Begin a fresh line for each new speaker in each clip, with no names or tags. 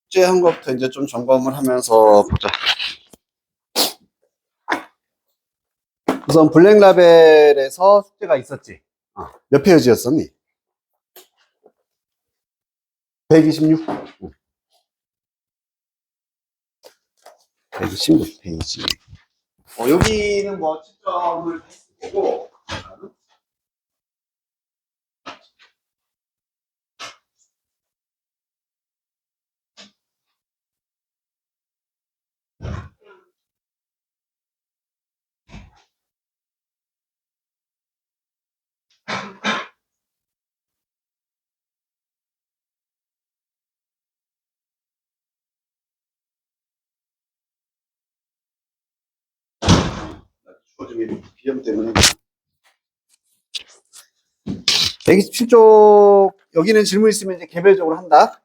숙제한 것부터 이제 좀 점검을 하면서 보자. 우선 블랙라벨에서 숙제가 있었지. 몇 페이지였었니? 126. 126페이지. 여기는 뭐 채점을 했을 거고, 주어진 비염 때문에. 127쪽, 여기는 질문 있으면 이제 개별적으로 한다.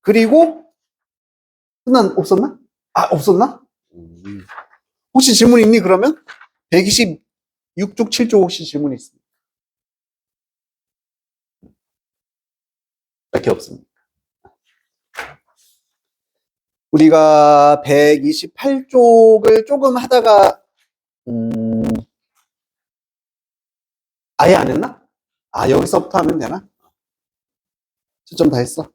그리고, 없었나? 없었나? 혹시 질문 있니, 그러면? 126쪽, 7쪽 혹시 질문 있습니까? 밖에 없습니다. 우리가 128쪽을 조금 하다가, 아예 안 했나? 여기서부터 하면 되나? 초점 다 했어?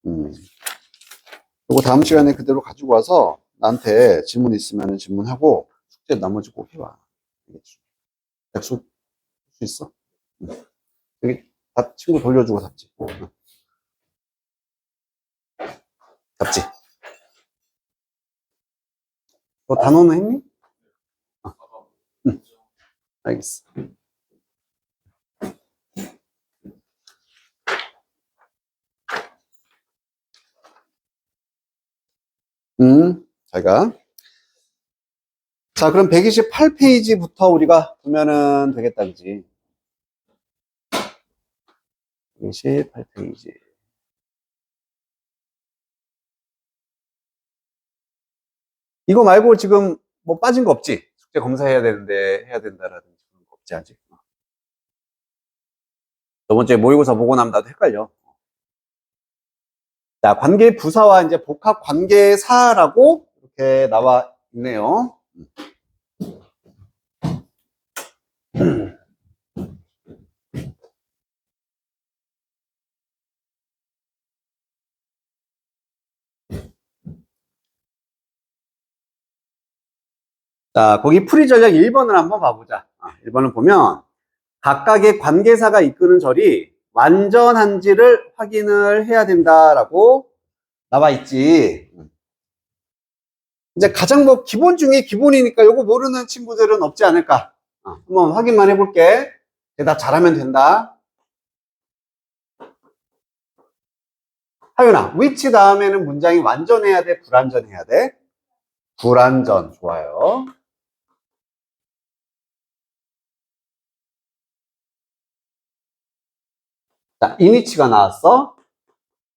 요거 다음 시간에 그대로 가지고 와서 나한테 질문 있으면 질문하고 숙제 나머지 꼭 해봐. 약속 수 있어? 여기 다 친구 돌려주고 답지. 답지. 너 단어는 했니? 응. 알겠어. 잘 가. 자, 그럼 128페이지부터 우리가 보면은 되겠다, 그지? 128페이지. 이거 말고 지금 뭐 빠진 거 없지? 숙제 검사해야 되는데, 해야 된다라든지 그런 거 없지, 아직? 저번 주에 모의고사 보고 나면 나도 헷갈려. 자, 관계 부사와 이제 복합 관계사라고 이렇게 나와 있네요. 자, 거기 풀이 전략 1번을 한번 봐보자. 1번을 보면 각각의 관계사가 이끄는 절이 완전한지를 확인을 해야 된다라고 나와 있지. 이제 가장 뭐 기본 중에 기본이니까 이거 모르는 친구들은 없지 않을까. 한번 확인만 해볼게. 대답 잘하면 된다. 하윤아, which 다음에는 문장이 완전해야 돼? 불완전해야 돼? 불완전. 좋아요. 자, in위치가 나왔어.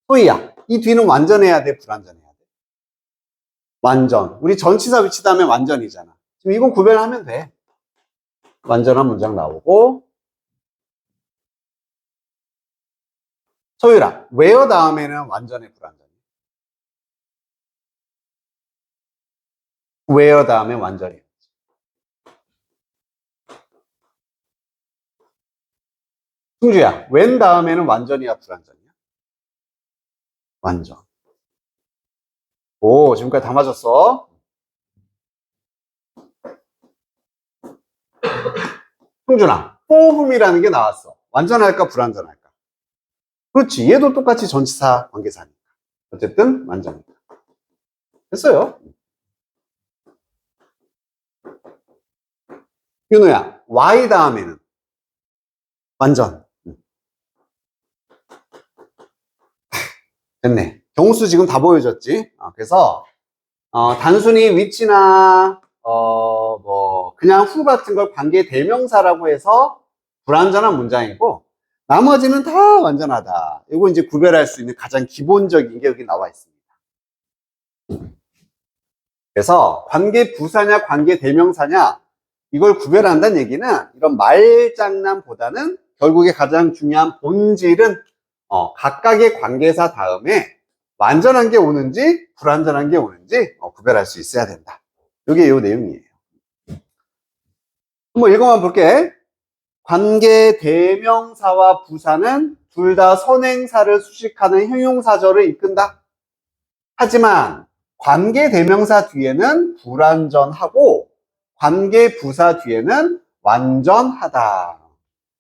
소희야, 이 뒤는 완전해야 돼? 불완전해야 돼? 완전. 우리 전치사 위치 다음에 완전이잖아. 지금 이건 구별하면 돼. 완전한 문장 나오고. 소율아, where 다음에는 완전해, 불완전해? where 다음에 완전해. 승주야, when 다음에는 완전이야, 불완전이야? 완전. 오, 지금까지 다 맞았어. 승준아, for whom이라는 게 나왔어. 완전할까, 불완전할까? 그렇지. 얘도 똑같이 전치사 관계사니까. 어쨌든 완전이다. 됐어요. 윤호야, y 다음에는 완전. 됐네. 경우수 지금 다 보여줬지? 그래서 단순히 위치나 뭐 그냥 후 같은 걸 관계 대명사라고 해서 불완전한 문장이고 나머지는 다 완전하다. 이거 이제 구별할 수 있는 가장 기본적인 게 여기 나와 있습니다. 그래서 관계 부사냐 관계 대명사냐 이걸 구별한다는 얘기는 이런 말장난보다는 결국에 가장 중요한 본질은 각각의 관계사 다음에 완전한 게 오는지 불완전한 게 오는지 구별할 수 있어야 된다. 이게 요 내용이에요. 한번 읽어만 볼게. 관계 대명사와 부사는 둘 다 선행사를 수식하는 형용사절을 이끈다. 하지만 관계 대명사 뒤에는 불완전하고 관계 부사 뒤에는 완전하다.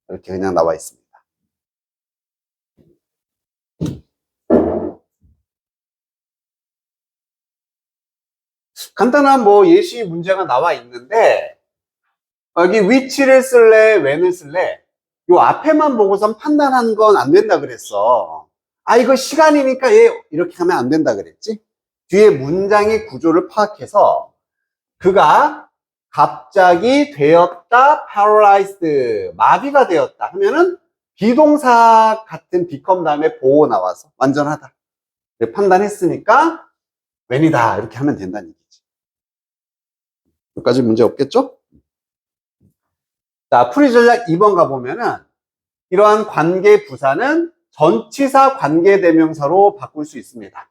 이렇게 그냥 나와 있습니다. 간단한 예시 문제가 나와 있는데 여기 위치를 쓸래, when을 쓸래? 요 앞에만 보고선 판단한 건 안 된다 그랬어. 이거 시간이니까 얘 이렇게 하면 안 된다 그랬지? 뒤에 문장의 구조를 파악해서 그가 갑자기 되었다, paralyzed, 마비가 되었다 하면은 비동사 같은 become 다음에 보호 나와서 완전하다. 판단했으니까 when이다 이렇게 하면 된다는 얘기지. 여기까지 문제 없겠죠? 자, 풀이 전략 2번 가보면은 이러한 관계 부사는 전치사 관계 대명사로 바꿀 수 있습니다.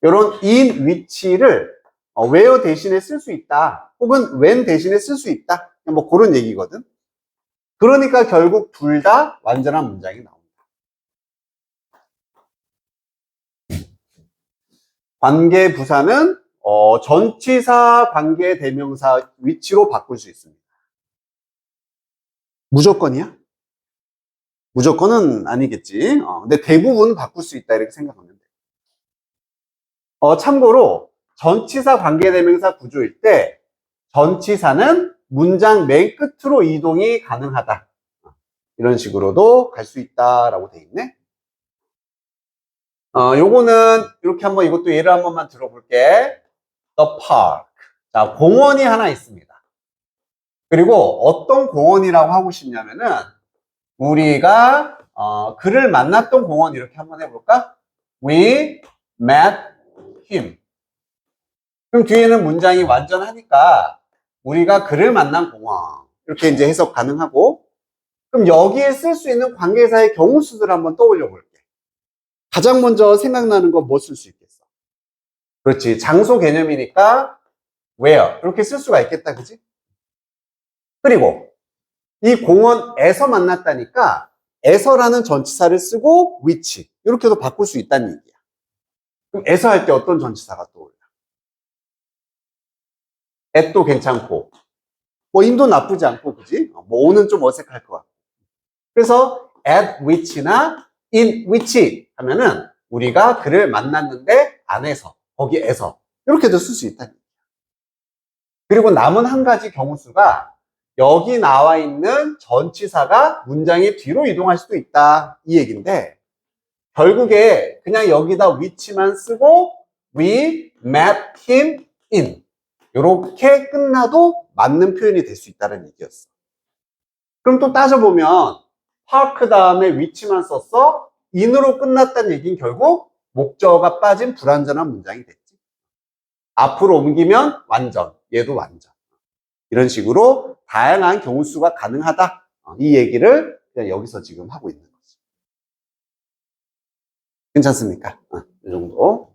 이런 in 위치를 where 대신에 쓸 수 있다. 혹은 when 대신에 쓸 수 있다. 그런 얘기거든. 그러니까 결국 둘 다 완전한 문장이 나옵니다. 관계 부사는 전치사 관계 대명사 위치로 바꿀 수 있습니다. 무조건이야? 무조건은 아니겠지. 근데 대부분 바꿀 수 있다 이렇게 생각하면 돼. 참고로 전치사 관계대명사 구조일 때 전치사는 문장 맨 끝으로 이동이 가능하다. 이런 식으로도 갈 수 있다라고 돼 있네. 요거는 이렇게 한번 이것도 예를 한 번만 들어볼게. The park. 자, 공원이 하나 있습니다. 그리고 어떤 공원이라고 하고 싶냐면은 우리가 그를 만났던 공원 이렇게 한번 해볼까? We met him. 그럼 뒤에는 문장이 완전하니까 우리가 그를 만난 공원 이렇게 이제 해석 가능하고 그럼 여기에 쓸 수 있는 관계사의 경우 수들을 한번 떠올려 볼게. 가장 먼저 생각나는 건 뭐 쓸 수 있겠어? 그렇지. 장소 개념이니까 where 이렇게 쓸 수가 있겠다. 그지? 그리고 이 공원에서 만났다니까 에서라는 전치사를 쓰고 which 이렇게도 바꿀 수 있다는 얘기야. 그럼 에서 할 때 어떤 전치사가 떠올려? at도 괜찮고 in도 나쁘지 않고 그지? o는 좀 어색할 것 같고 그래서 at which나 in which 하면은 우리가 그를 만났는데 안에서 거기에서 이렇게도 쓸 수 있다는 얘기야. 그리고 남은 한 가지 경우수가 여기 나와 있는 전치사가 문장의 뒤로 이동할 수도 있다 이 얘기인데 결국에 그냥 여기다 which만 쓰고 we met him in 이렇게 끝나도 맞는 표현이 될 수 있다는 얘기였어. 그럼 또 따져보면 park 다음에 which만 썼어 in으로 끝났다는 얘기는 결국 목적어가 빠진 불완전한 문장이 됐지. 앞으로 옮기면 완전, 얘도 완전. 이런 식으로 다양한 경우수가 가능하다. 이 얘기를 그냥 여기서 지금 하고 있는 거지. 괜찮습니까? 이 정도.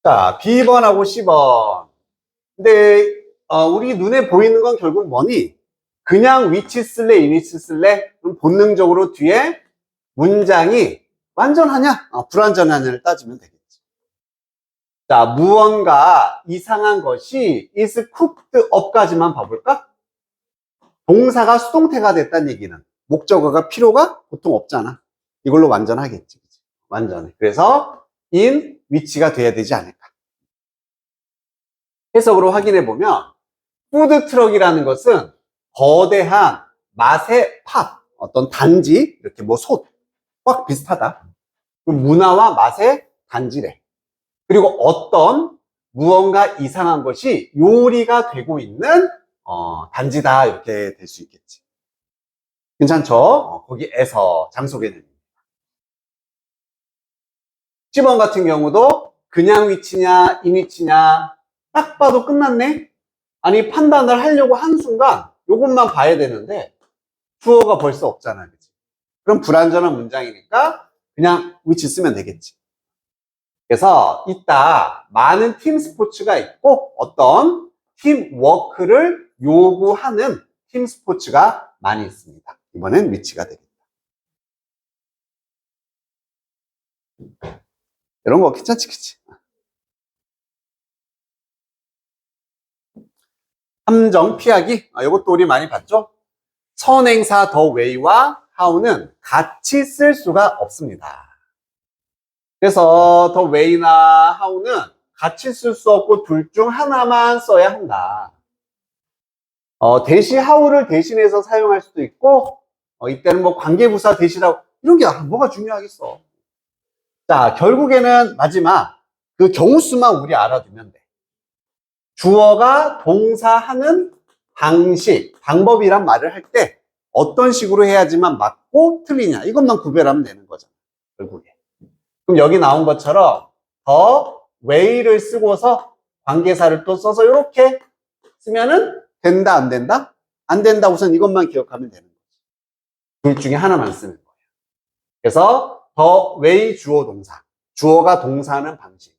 자, B번하고 C번. 근데 우리 눈에 보이는 건 결국 뭐니? 그냥 which 쓸래, in which 쓸래? 그럼 본능적으로 뒤에 문장이 완전하냐? 불완전하냐를 따지면 되겠지. 자, 무언가 이상한 것이 is cooked up까지만 봐볼까? 동사가 수동태가 됐다는 얘기는 목적어가 필요가 보통 없잖아. 이걸로 완전하겠지. 완전해. 그래서 in which가 돼야 되지 않을까. 해석으로 확인해 보면 푸드트럭이라는 것은 거대한 맛의 팝, 어떤 단지, 이렇게 솥, 꽉 비슷하다. 문화와 맛의 단지래. 그리고 어떤 무언가 이상한 것이 요리가 되고 있는 단지다 이렇게 될 수 있겠지. 괜찮죠? 거기에서 장소 개념입니다. 10번 같은 경우도 그냥 위치냐 인 위치냐 딱 봐도 끝났네. 아니 판단을 하려고 한순간 요것만 봐야 되는데 주어가 벌써 없잖아. 그치? 그럼 불완전한 문장이니까 그냥 which 쓰면 되겠지. 그래서 이따 많은 팀 스포츠가 있고 어떤 팀 워크를 요구하는 팀 스포츠가 많이 있습니다. 이번엔 which가 되겠다. 이런 거 괜찮지, 그치? 함정 피하기. 이것도 우리 많이 봤죠? 선행사 the way와 how는 같이 쓸 수가 없습니다. 그래서 the way나 how는 같이 쓸 수 없고 둘 중 하나만 써야 한다. 대시 how를 대신해서 사용할 수도 있고 이때는 뭐 관계부사 대시라고 이런 게 뭐가 중요하겠어. 자, 결국에는 마지막 그 경우수만 우리 알아두면 돼. 주어가 동사하는 방식, 방법이란 말을 할 때 어떤 식으로 해야지만 맞고 틀리냐 이것만 구별하면 되는 거잖아. 결국에. 그럼 여기 나온 것처럼 the way를 쓰고서 관계사를 또 써서 이렇게 쓰면은 된다 안 된다? 안 된다 우선 이것만 기억하면 되는 거지. 둘 중에 하나만 쓰는 거예요. 그래서 the way 주어 동사, 주어가 동사하는 방식,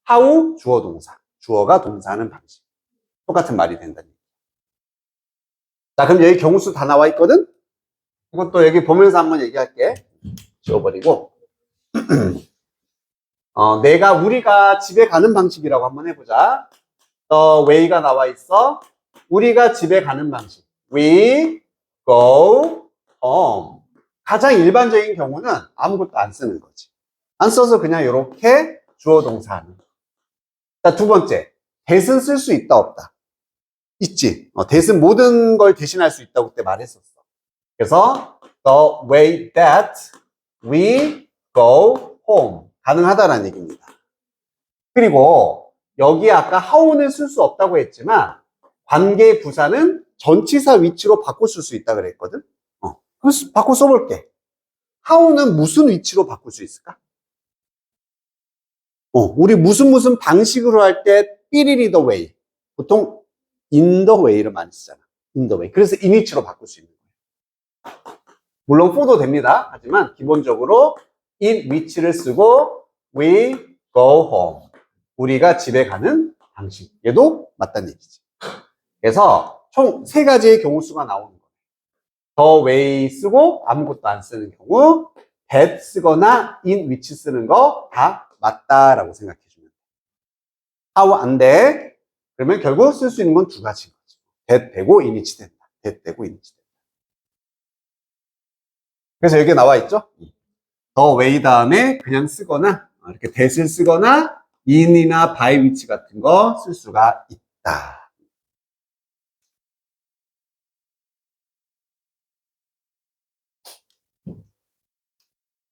how 주어 동사, 주어가 동사하는 방식 똑같은 말이 된다는 얘기예요. 자, 그럼 여기 경우수 다 나와 있거든? 이것도 여기 보면서 한번 얘기할게. 지워버리고 우리가 집에 가는 방식이라고 한번 해보자. The way가 나와 있어. 우리가 집에 가는 방식. We go home. 가장 일반적인 경우는 아무것도 안 쓰는 거지. 안 써서 그냥 이렇게 주어 동사하는. 자, 두 번째. that은 쓸 수 있다 없다. 있지. that은 모든 걸 대신할 수 있다고 그때 말했었어. 그래서 the way that we go home. 가능하다라는 얘기입니다. 그리고 여기 아까 how는 쓸 수 없다고 했지만 관계 부사는 전치사 위치로 바꿔 쓸 수 있다 그랬거든. 그래서 바꿔 써볼게. how는 무슨 위치로 바꿀 수 있을까? 우리 무슨 방식으로 할 때 삐리리 the way. 보통 in the way를 많이 쓰잖아. in the way. 그래서 in 위치로 바꿀 수 있는 거예요. 물론 for도 됩니다. 하지만 기본적으로 in 위치를 쓰고 we go home. 우리가 집에 가는 방식. 얘도 맞다는 얘기지. 그래서 총 3가지의 경우수가 나오는 거예요. the way 쓰고 아무것도 안 쓰는 경우, that 쓰거나 in which 쓰는 거 다 맞다라고 생각해 주면 돼. how 안 돼. 그러면 결국 쓸 수 있는 건 2가지인 거죠. that 되고 in which 된다. that 되고 in which 된다. 그래서 여기 나와 있죠? the way 다음에 그냥 쓰거나 이렇게 that을 쓰거나 in이나 by which 같은 거 쓸 수가 있다.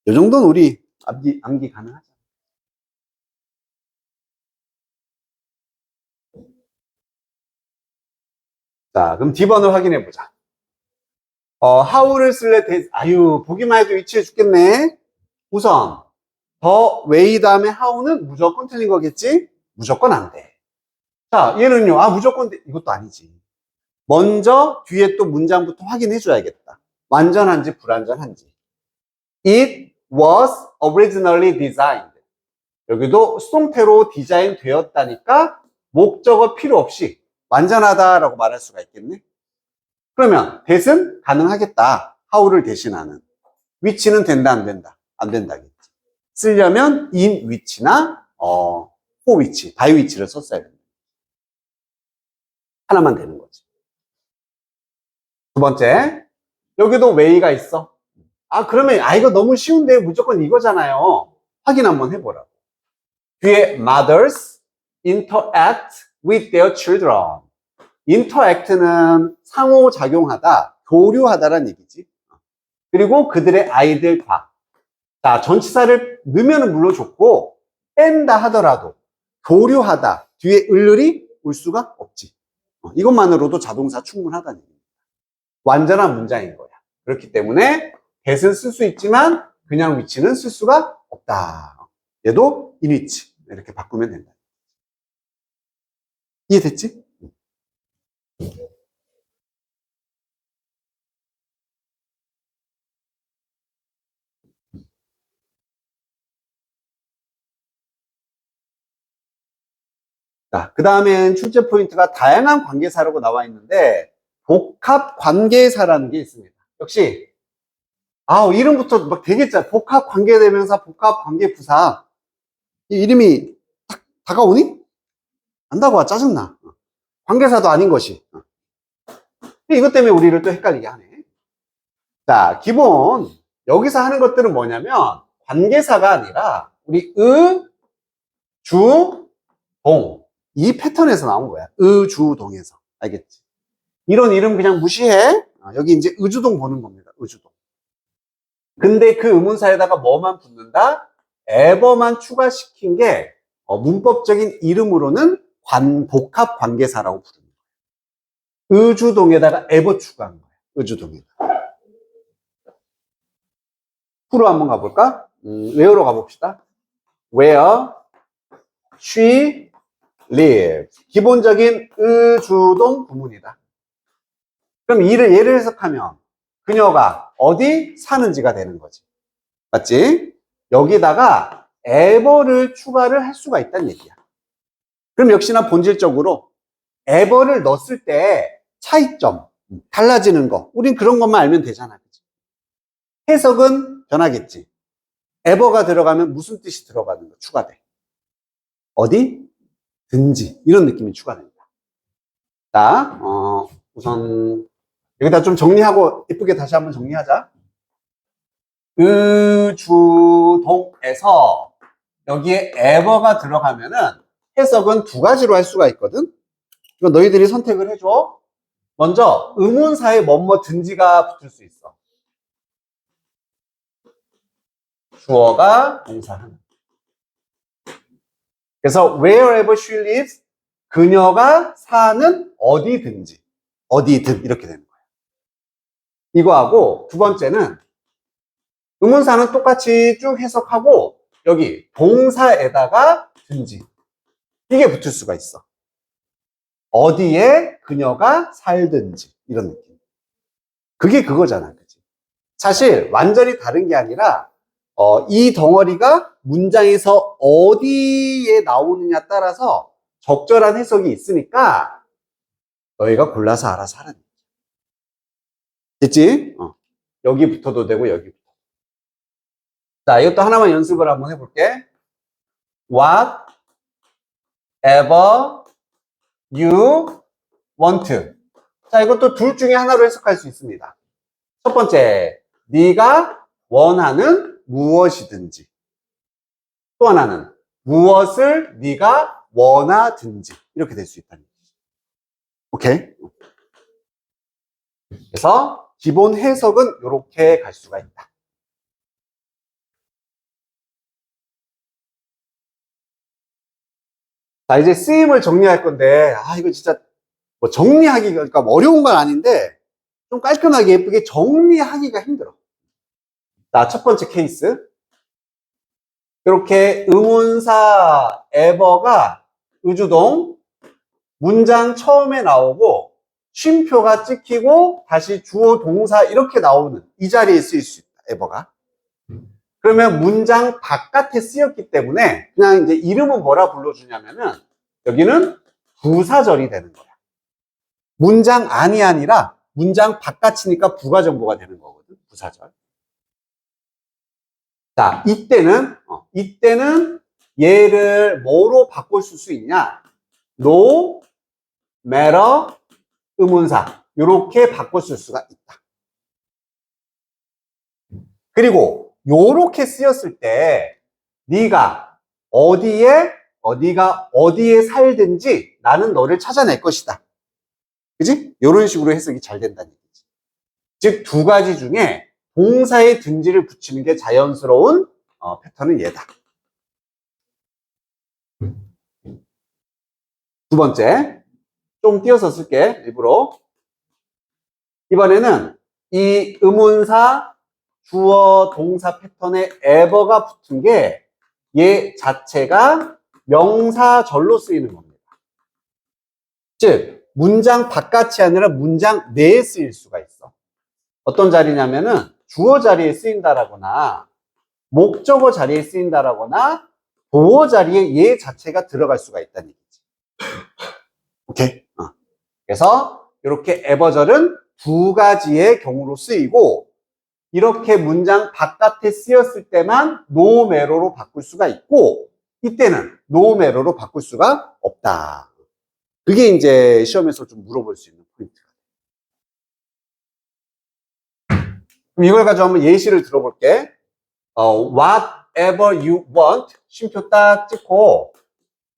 이 정도는 우리 암기 가능하죠. 자, 그럼 D번을 확인해 보자. how를 쓸래? 아유, 보기만 해도 위치해 죽겠네. 우선 the way 다음에 how는 무조건 틀린 거겠지? 무조건 안 돼. 자, 얘는요. 무조건 돼. 이것도 아니지. 먼저 뒤에 또 문장부터 확인해 줘야겠다. 완전한지 불완전한지. It was originally designed. 여기도 수동태로 디자인 되었다니까 목적어 필요 없이 완전하다라고 말할 수가 있겠네. 그러면 that은 가능하겠다. how를 대신하는. which는 된다 안 된다? 안 된다겠지. 쓰려면 in which나 for which, by which를 썼어야 된다. 하나만 되는 거지. 두 번째, 여기도 way가 있어. 그러면 이거 너무 쉬운데 무조건 이거잖아요. 확인 한번 해보라고. 뒤에 mothers interact with their children. interact는 상호작용하다, 교류하다라는 얘기지. 그리고 그들의 아이들과. 자, 전치사를 넣으면 물론 좋고 뺀다 하더라도 교류하다 뒤에 을을이 올 수가 없지. 이것만으로도 자동사 충분하다는 얘기입니다. 완전한 문장인 거야. 그렇기 때문에 that은 쓸 수 있지만 그냥 위치는 쓸 수가 없다. 얘도 in which 이렇게 바꾸면 된다. 이해됐지? 자, 그 다음엔 출제 포인트가 다양한 관계사라고 나와 있는데 복합 관계사라는 게 있습니다. 역시 이름부터 막 되겠죠. 복합 관계대명사, 복합 관계부사. 이 이름이 딱 다가오니? 안다고 짜증나. 관계사도 아닌 것이. 이것 때문에 우리를 또 헷갈리게 하네. 자, 기본 여기서 하는 것들은 뭐냐면 관계사가 아니라 우리 주, 동. 이 패턴에서 나온 거야. 주, 동에서. 알겠지? 이런 이름 그냥 무시해. 여기 이제 의주동 보는 겁니다. 의주동. 근데 그 의문사에다가 뭐만 붙는다? ever만 추가시킨 게 문법적인 이름으로는 복합 관계사라고 부르는 거예요. 의주동에다가 ever 추가한 거예요. 의주동에다. 프로 한번 가볼까? where로 가봅시다. where she lives. 기본적인 의주동 구문이다. 그럼 예를 해석하면 그녀가 어디 사는지가 되는 거지. 맞지? 여기다가 ever를 추가를 할 수가 있다는 얘기야. 그럼 역시나 본질적으로 ever를 넣었을 때 차이점, 달라지는 거. 우린 그런 것만 알면 되잖아. 그치? 해석은 변하겠지. ever가 들어가면 무슨 뜻이 들어가는 거 추가돼. 어디? 든지. 이런 느낌이 추가됩니다. 자, 우선 여기다 좀 정리하고 예쁘게 다시 한번 정리하자. 의주동에서 여기에 ever가 들어가면은 해석은 두 가지로 할 수가 있거든. 이거 너희들이 선택을 해줘. 먼저 의문사에 뭐든지가 붙을 수 있어. 주어가 동사하는. 그래서 wherever she lives, 그녀가 사는 어디든지, 어디든 이렇게 되는 거예요. 이거하고 두 번째는 의문사는 똑같이 쭉 해석하고 여기 동사에다가 든지 이게 붙을 수가 있어. 어디에 그녀가 살든지 이런 느낌. 그게 그거잖아. 그치? 사실 완전히 다른 게 아니라 이 덩어리가 문장에서 어디에 나오느냐 따라서 적절한 해석이 있으니까 너희가 골라서 알아서 하라는 거지. 됐지? 여기 붙어도 되고 여기 붙어도. 자, 이것도 하나만 연습을 한번 해볼게. Whatever you want. 자, 이것도 둘 중에 하나로 해석할 수 있습니다. 첫 번째, 네가 원하는 무엇이든지. 또 하나는 무엇을 네가 원하든지. 이렇게 될 수 있다는 거죠. 오케이? 그래서 기본 해석은 이렇게 갈 수가 있다. 자, 이제 쓰임을 정리할 건데, 이거 진짜 뭐 정리하기가 그러니까 어려운 건 아닌데, 좀 깔끔하게 예쁘게 정리하기가 힘들어. 자, 첫 번째 케이스. 이렇게 의문사 ever가 의주동, 문장 처음에 나오고, 쉼표가 찍히고, 다시 주어 동사 이렇게 나오는 이 자리에 쓰일 수 있다, ever가. 그러면 문장 바깥에 쓰였기 때문에 그냥 이제 이름은 뭐라 불러주냐면은 여기는 부사절이 되는 거야. 문장 안이 아니라 문장 바깥이니까 부가정보가 되는 거거든. 부사절. 자, 이때는 얘를 뭐로 바꿀 수 있냐? No matter 의문사. 이렇게 바꿀 수가 있다. 그리고 요렇게 쓰였을 때 네가 어디에 살든지 나는 너를 찾아낼 것이다. 그지? 요런 식으로 해석이 잘 된다는 얘기지. 즉 두 가지 중에 동사에 든지를 붙이는 게 자연스러운 패턴은 얘다. 두 번째, 좀 띄어서 쓸게 일부러. 이번에는 이 의문사 주어 동사 패턴에 ever가 붙은 게 얘 자체가 명사절로 쓰이는 겁니다. 즉 문장 바깥이 아니라 문장 내에 쓰일 수가 있어. 어떤 자리냐면은 주어 자리에 쓰인다라거나 목적어 자리에 쓰인다라거나 보어 자리에 얘 자체가 들어갈 수가 있다는 얘기지. 오케이. 그래서 이렇게 에버절은 두 가지의 경우로 쓰이고 이렇게 문장 바깥에 쓰였을 때만 노메로로 바꿀 수가 있고 이때는 노메로로 바꿀 수가 없다. 그게 이제 시험에서 좀 물어볼 수 있는 포인트가. 그럼 이걸 가지고 한번 예시를 들어볼게. Whatever you want, 쉼표 딱 찍고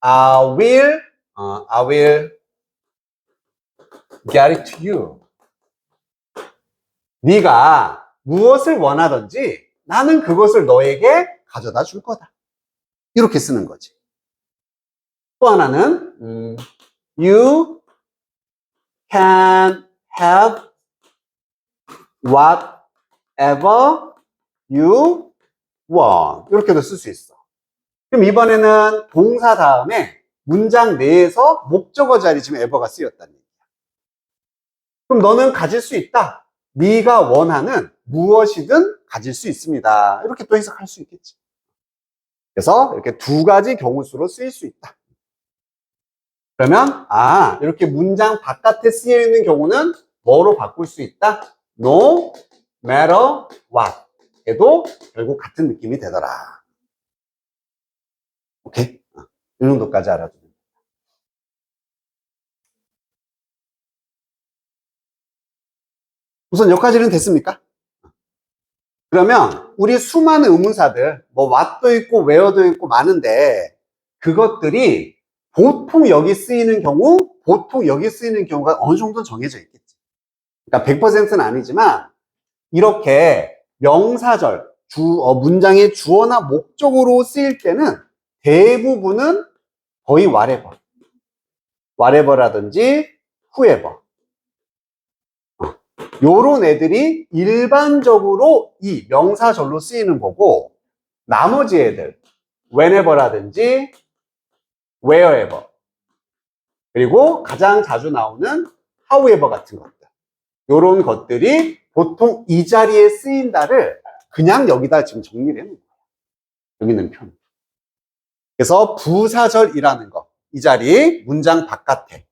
I will get it to you. 네가 무엇을 원하든지 나는 그것을 너에게 가져다 줄 거다. 이렇게 쓰는 거지. 또 하나는 You can have whatever you want. 이렇게도 쓸 수 있어. 그럼 이번에는 동사 다음에 문장 내에서 목적어 자리 지금 ever가 쓰였다는 얘기야. 그럼 너는 가질 수 있다. 네가 원하는 무엇이든 가질 수 있습니다. 이렇게 또 해석할 수 있겠지. 그래서 이렇게 두 가지 경우수로 쓰일 수 있다. 그러면 이렇게 문장 바깥에 쓰여 있는 경우는 뭐로 바꿀 수 있다? No matter what. 에도 결국 같은 느낌이 되더라. 오케이? 이 정도까지 알아두면. 우선 여기까지는 됐습니까? 그러면 우리 수많은 의문사들, 뭐 what도 있고 where도 있고 많은데 그것들이 보통 여기 쓰이는 경우, 보통 여기 쓰이는 경우가 어느 정도 정해져 있겠지. 그러니까 100%는 아니지만 이렇게 명사절, 문장의 주어나 목적으로 쓰일 때는 대부분은 거의 whatever, whatever라든지 whoever 요런 애들이 일반적으로 이 명사절로 쓰이는 거고 나머지 애들 whenever라든지 wherever 그리고 가장 자주 나오는 however 같은 것들 요런 것들이 보통 이 자리에 쓰인다를 그냥 여기다 지금 정리를 해놓은 거예요. 여기 있는 편. 그래서 부사절이라는 거 이 자리 문장 바깥에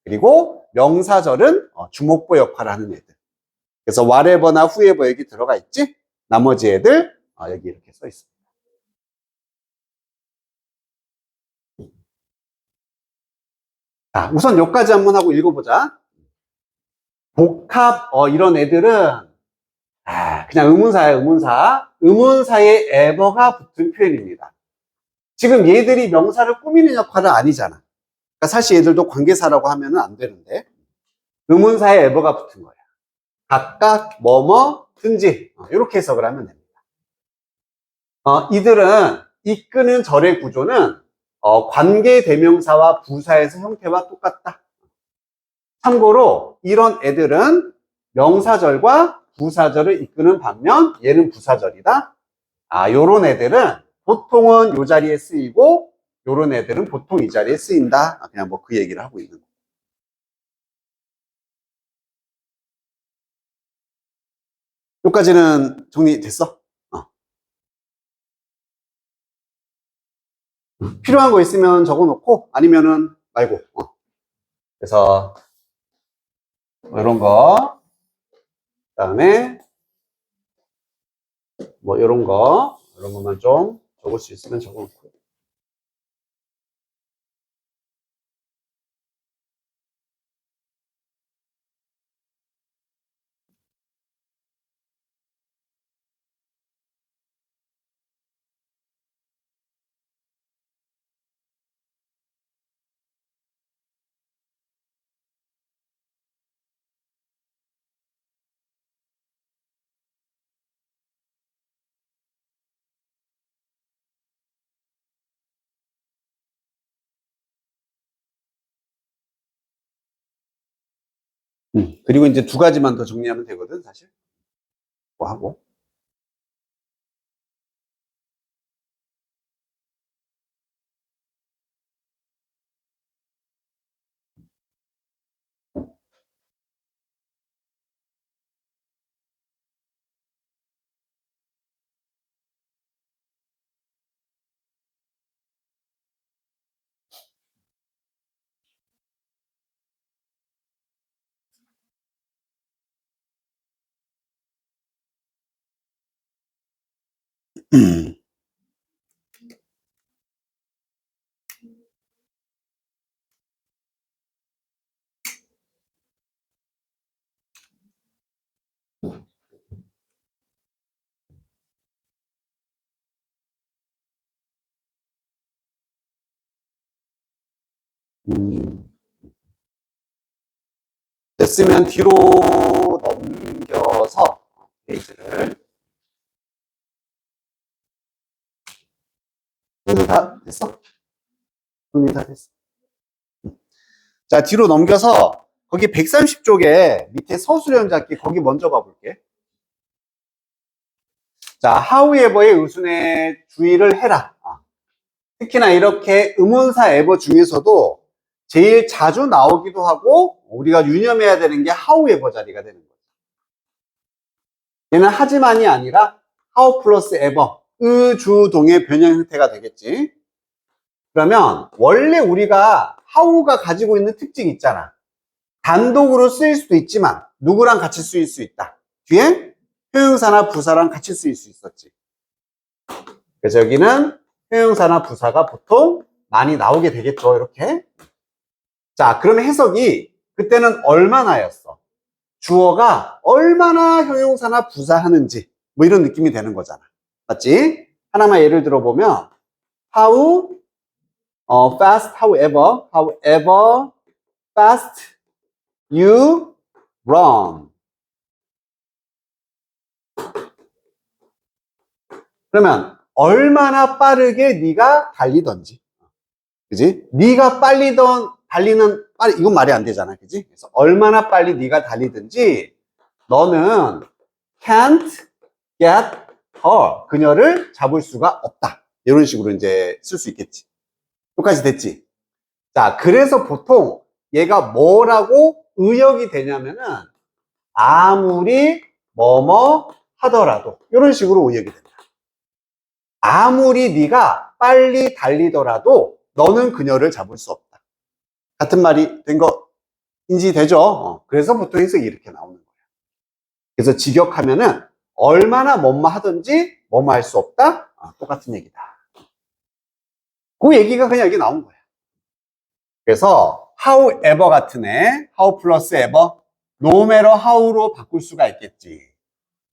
그리고 명사절은 주목보 역할을 하는 애들. 그래서 whatever나 whoever 여기 들어가 있지? 나머지 애들 여기 이렇게 써 있습니다. 자, 우선 여기까지 한번 하고 읽어보자. 복합 이런 애들은 그냥 의문사야 의문사. 의문사에 ever가 붙은 표현입니다. 지금 얘들이 명사를 꾸미는 역할은 아니잖아. 그러니까 사실 얘들도 관계사라고 하면 안 되는데 의문사에 ever가 붙은 거야. 각각 뭐뭐든지 이렇게 해석을 하면 됩니다. 이들은 이끄는 절의 구조는 관계대명사와 부사에서 형태와 똑같다. 참고로 이런 애들은 명사절과 부사절을 이끄는 반면 얘는 부사절이다. 요런 애들은 보통은 요 자리에 쓰이고 요런 애들은 보통 이 자리에 쓰인다. 그냥 뭐 그 얘기를 하고 있는 거예요. 여기까지는 정리됐어? 필요한 거 있으면 적어 놓고 아니면은 말고. 그래서 이런 거 그다음에 뭐 이런 것만 좀 적을 수 있으면 적어 놓고. 그리고 이제 두 가지만 더 정리하면 되거든, 사실. 뭐 하고. 됐으면 뒤로 넘겨서 페이지를. 오늘 다 됐어? 오늘 다 됐어. 자, 뒤로 넘겨서 거기 130쪽에 밑에 서술형 잡기 거기 먼저 봐볼게. 자, however의 의순에 주의를 해라. 특히나 이렇게 의문사 ever 중에서도 제일 자주 나오기도 하고 우리가 유념해야 되는 게 however 자리가 되는 거죠. 얘는 하지만이 아니라 how 플러스 ever 의주동의 변형 형태가 되겠지. 그러면 원래 우리가 how가 가지고 있는 특징이 있잖아. 단독으로 쓰일 수도 있지만 누구랑 같이 쓰일 수 있다. 뒤에 형용사나 부사랑 같이 쓰일 수 있었지. 그래서 여기는 형용사나 부사가 보통 많이 나오게 되겠죠. 이렇게. 자, 그러면 해석이 그때는 얼마나였어? 주어가 얼마나 형용사나 부사하는지 뭐 이런 느낌이 되는 거잖아. 맞지? 하나만 예를 들어보면 how fast, however fast you run. 그러면 얼마나 빠르게 네가 달리던지, 그지? 네가 달리는 이건 말이 안 되잖아, 그지? 그래서 얼마나 빨리 네가 달리든지 너는 can't get her, 그녀를 잡을 수가 없다. 이런 식으로 이제 쓸 수 있겠지. 똑같이 됐지? 자, 그래서 보통 얘가 뭐라고 의역이 되냐면은 아무리 뭐뭐 하더라도 이런 식으로 의역이 된다. 아무리 네가 빨리 달리더라도 너는 그녀를 잡을 수 없다. 같은 말이 된 거 인지되죠? 그래서 보통 해석이 이렇게 나오는 거야. 그래서 직역하면은 얼마나 뭐뭐 하든지 뭐뭐 할 수 없다. 똑같은 얘기다. 그 얘기가 그냥 여기 나온 거야. 그래서 however 같은 애, how 플러스 ever, no matter how로 바꿀 수가 있겠지.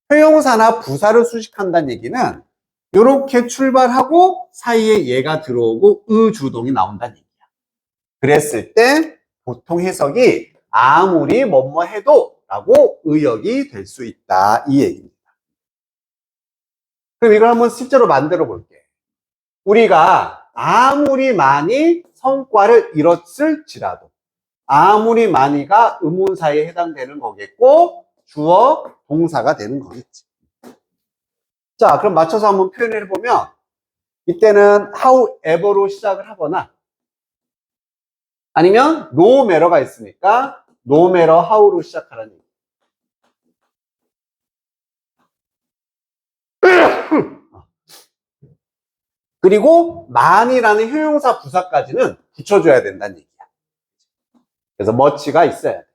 형용사나 부사를 수식한다는 얘기는 이렇게 출발하고 사이에 얘가 들어오고 의주동이 나온다는 얘기야. 그랬을 때 보통 해석이 아무리 뭐뭐 해도 라고 의역이 될 수 있다, 이 얘기입니다. 그럼 이걸 한번 실제로 만들어 볼게. 우리가 아무리 많이 성과를 이뤘을지라도, 아무리 많이가 의문사에 해당되는 거겠고 주어 동사가 되는 거겠지. 자, 그럼 맞춰서 한번 표현을 해보면 이때는 however로 시작을 하거나 아니면 no matter가 있으니까 no matter how로 시작하라는 얘기. 그리고 man이라는 형용사 부사까지는 붙여줘야 된다는 얘기야. 그래서 much가 있어야 돼.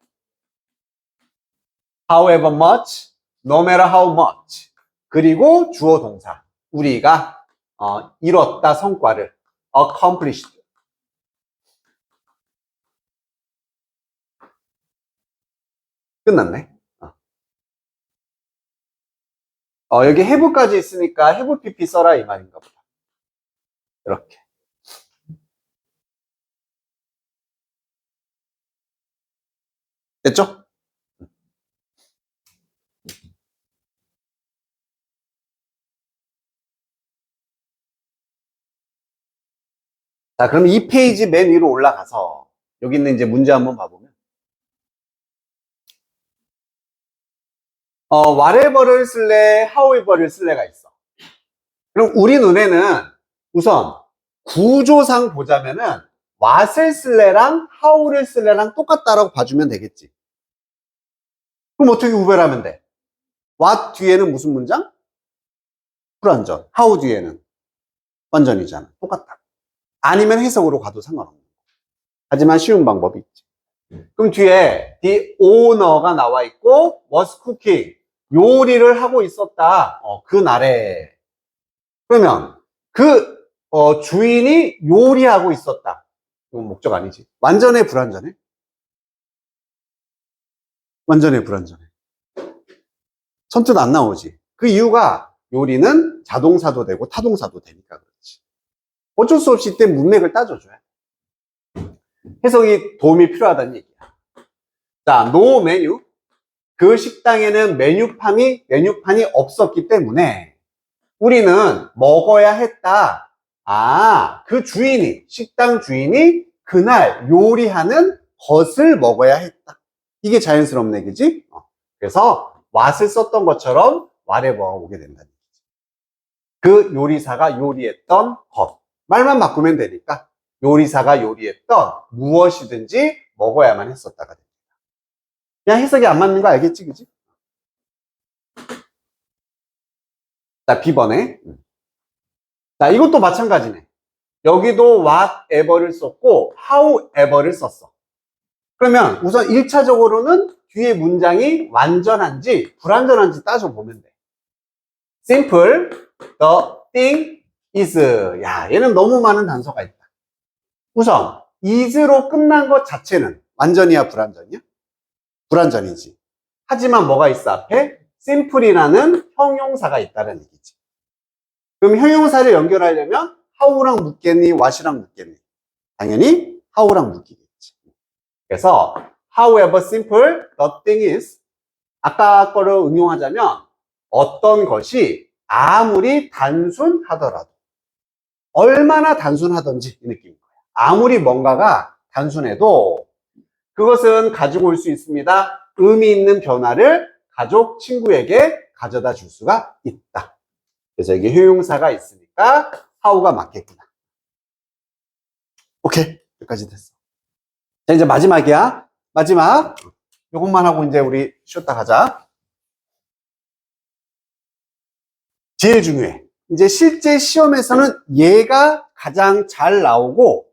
however much, no matter how much. 그리고 주어 동사. 우리가 이뤘다 성과를 accomplished. 끝났네. 여기 have까지 있으니까 have pp 써라 이 말인가 보다. 이렇게. 됐죠? 자, 그럼 이 페이지 맨 위로 올라가서 여기 있는 이제 문제 한번 봐보면 whatever를 쓸래, however를 쓸래가 있어. 그럼 우리 눈에는 우선 구조상 보자면은 what을 쓸래랑 how를 쓸래랑 똑같다라고 봐주면 되겠지. 그럼 어떻게 구별하면 돼? what 뒤에는 무슨 문장? 불완전. how 뒤에는 완전이잖아. 똑같다. 아니면 해석으로 가도 상관없는 거야. 하지만 쉬운 방법이 있지. 그럼 뒤에 the owner가 나와 있고 was cooking, 요리를 하고 있었다. 그날에 그러면 그 주인이 요리하고 있었다. 이건 목적 아니지. 완전해, 불완전해? 완전해, 불완전해? 선뜻 안 나오지. 그 이유가 요리는 자동사도 되고 타동사도 되니까 그렇지. 어쩔 수 없이 이때 문맥을 따져줘야 돼. 해석이 도움이 필요하다는 얘기야. 자, 노 메뉴. 그 식당에는 메뉴판이 없었기 때문에 우리는 먹어야 했다. 아, 그 주인이, 식당 주인이 그날 요리하는 것을 먹어야 했다. 이게 자연스럽네, 얘기지? 그래서 what을 썼던 것처럼 whatever가 오게 된다는 얘기지. 그 요리사가 요리했던 것. 말만 바꾸면 되니까 요리사가 요리했던 무엇이든지 먹어야만 했었다가 됩니다. 그냥 해석이 안 맞는 거 알겠지, 그지? 자, B번에. 자, 이것도 마찬가지네. 여기도 whatever를 썼고 however를 썼어. 그러면 우선 1차적으로는 뒤에 문장이 완전한지 불완전한지 따져보면 돼. simple, the thing is. 야, 얘는 너무 많은 단서가 있다. 우선 is로 끝난 것 자체는 완전이야, 불완전이야? 불완전이지. 하지만 뭐가 있어 앞에? simple이라는 형용사가 있다는 얘기지. 그럼 형용사를 연결하려면 how랑 묶겠니? what이랑 묶겠니? 당연히 how랑 묶이겠지. 그래서 however simple the thing is, 아까 거를 응용하자면 어떤 것이 아무리 단순하더라도, 얼마나 단순하던지 이 느낌인 거야. 아무리 뭔가가 단순해도 그것은 가지고 올 수 있습니다. 의미 있는 변화를 가족, 친구에게 가져다 줄 수가 있다. 그래서 이게 효용사가 있으니까 how가 맞겠구나. 오케이, 여기까지 됐어. 자, 이제 마지막이야. 마지막. 이것만 하고 이제 우리 쉬었다 가자. 제일 중요해. 이제 실제 시험에서는 얘가 가장 잘 나오고,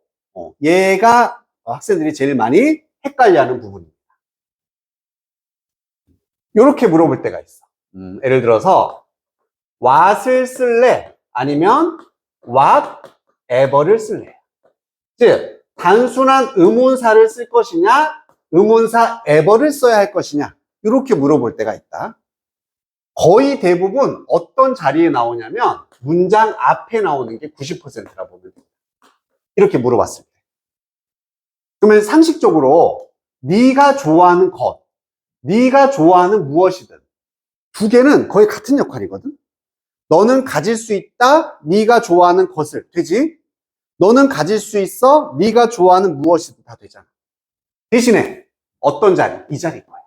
얘가 학생들이 제일 많이 헷갈려하는 부분입니다. 이렇게 물어볼 때가 있어. 예를 들어서 what을 쓸래? 아니면 whatever를 쓸래? 즉, 단순한 의문사를 쓸 것이냐, 의문사 ever를 써야 할 것이냐, 이렇게 물어볼 때가 있다. 거의 대부분 어떤 자리에 나오냐면 문장 앞에 나오는 게 90%라 보면 됩니다. 이렇게 물어봤을 때. 그러면 상식적으로 네가 좋아하는 것, 네가 좋아하는 무엇이든 두 개는 거의 같은 역할이거든. 너는 가질 수 있다, 네가 좋아하는 것을, 되지? 너는 가질 수 있어, 네가 좋아하는 무엇이든 다 되잖아. 대신에 어떤 자리? 이 자리인 거야.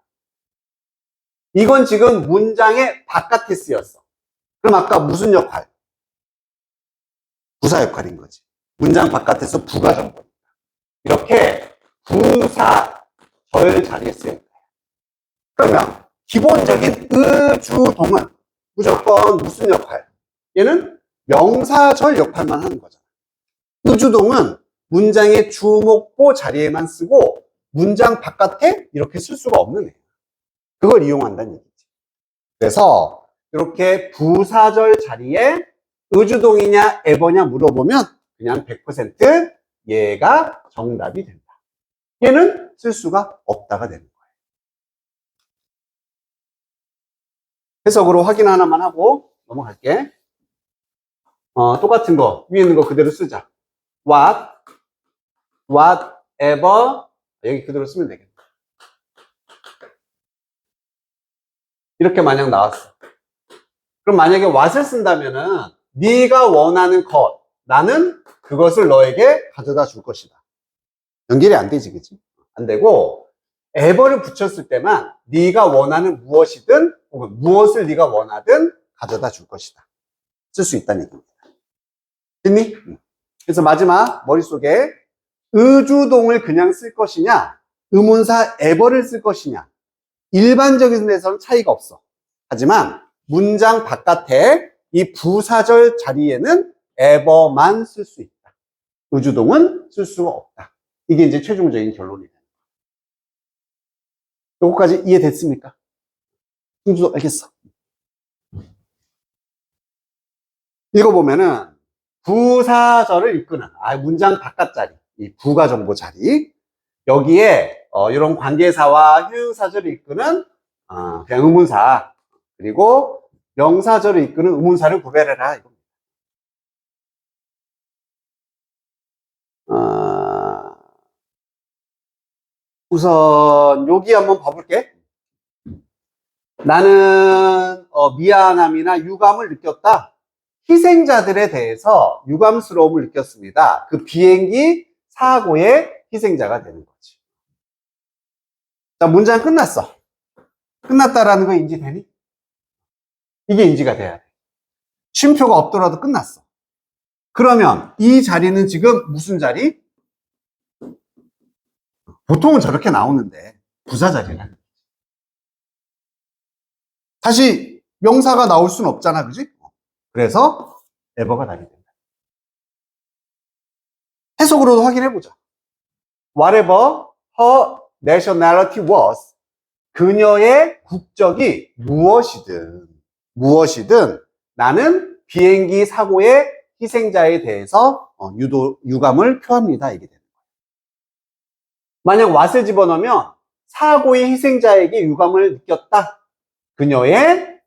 이건 지금 문장의 바깥에 쓰였어. 그럼 아까 무슨 역할? 부사 역할인 거지. 문장 바깥에서 부가 정보. 이렇게 부사절 자리에 쓰여요. 그러면 기본적인 의주동은 무조건 무슨 역할? 얘는 명사절 역할만 하는 거잖아. 의주동은 문장의 주목보 자리에만 쓰고 문장 바깥에 이렇게 쓸 수가 없는 애야. 그걸 이용한다는 얘기지. 그래서 이렇게 부사절 자리에 의주동이냐 에버냐 물어보면 그냥 100% 얘가 정답이 된다. 얘는 쓸 수가 없다가 되는 거예요. 해석으로 확인 하나만 하고 넘어갈게. 똑같은 거 위에 있는 거 그대로 쓰자. what, whatever, 여기 그대로 쓰면 되겠다. 이렇게 만약 나왔어. 그럼 만약에 what을 쓴다면은 네가 원하는 것, 나는 그것을 너에게 가져다 줄 것이다. 연결이 안 되지, 그치? 안 되고 ever를 붙였을 때만 네가 원하는 무엇이든 혹은 무엇을 네가 원하든 가져다 줄 것이다. 쓸 수 있다는 얘기입니다. 됐니? 그래서 마지막 머릿속에 의주동을 그냥 쓸 것이냐, 의문사 ever를 쓸 것이냐, 일반적인 데서는 차이가 없어. 하지만 문장 바깥에 이 부사절 자리에는 ever만 쓸 수 있다. 의주동은 쓸 수가 없다. 이게 이제 최종적인 결론이다. 요거까지 이해됐습니까? 승주도 알겠어. 읽어보면은 부사절을 이끄는 문장 바깥 자리, 이 부가 정보 자리, 여기에 이런 관계사와 형용사절을 이끄는 그냥 의문사, 그리고 명사절을 이끄는 의문사를 구별해라. 우선 여기 한번 봐볼게. 나는 미안함이나 유감을 느꼈다. 희생자들에 대해서 유감스러움을 느꼈습니다. 그 비행기 사고의 희생자가 되는 거지. 자, 문장 끝났어. 끝났다라는 거 인지되니? 이게 인지가 돼야 돼. 쉼표가 없더라도 끝났어. 그러면 이 자리는 지금 무슨 자리? 보통은 저렇게 나오는데 부사 자리라는. 다시 명사가 나올 수는 없잖아, 그지? 그래서 에버가 답이 된다. 해석으로도 확인해보자. Whatever her nationality was, 그녀의 국적이 무엇이든 나는 비행기 사고의 희생자에 대해서 유감을 표합니다. 이게 되는 거예요. 만약 what을 집어넣으면 사고의 희생자에게 유감을 느꼈다. 그녀의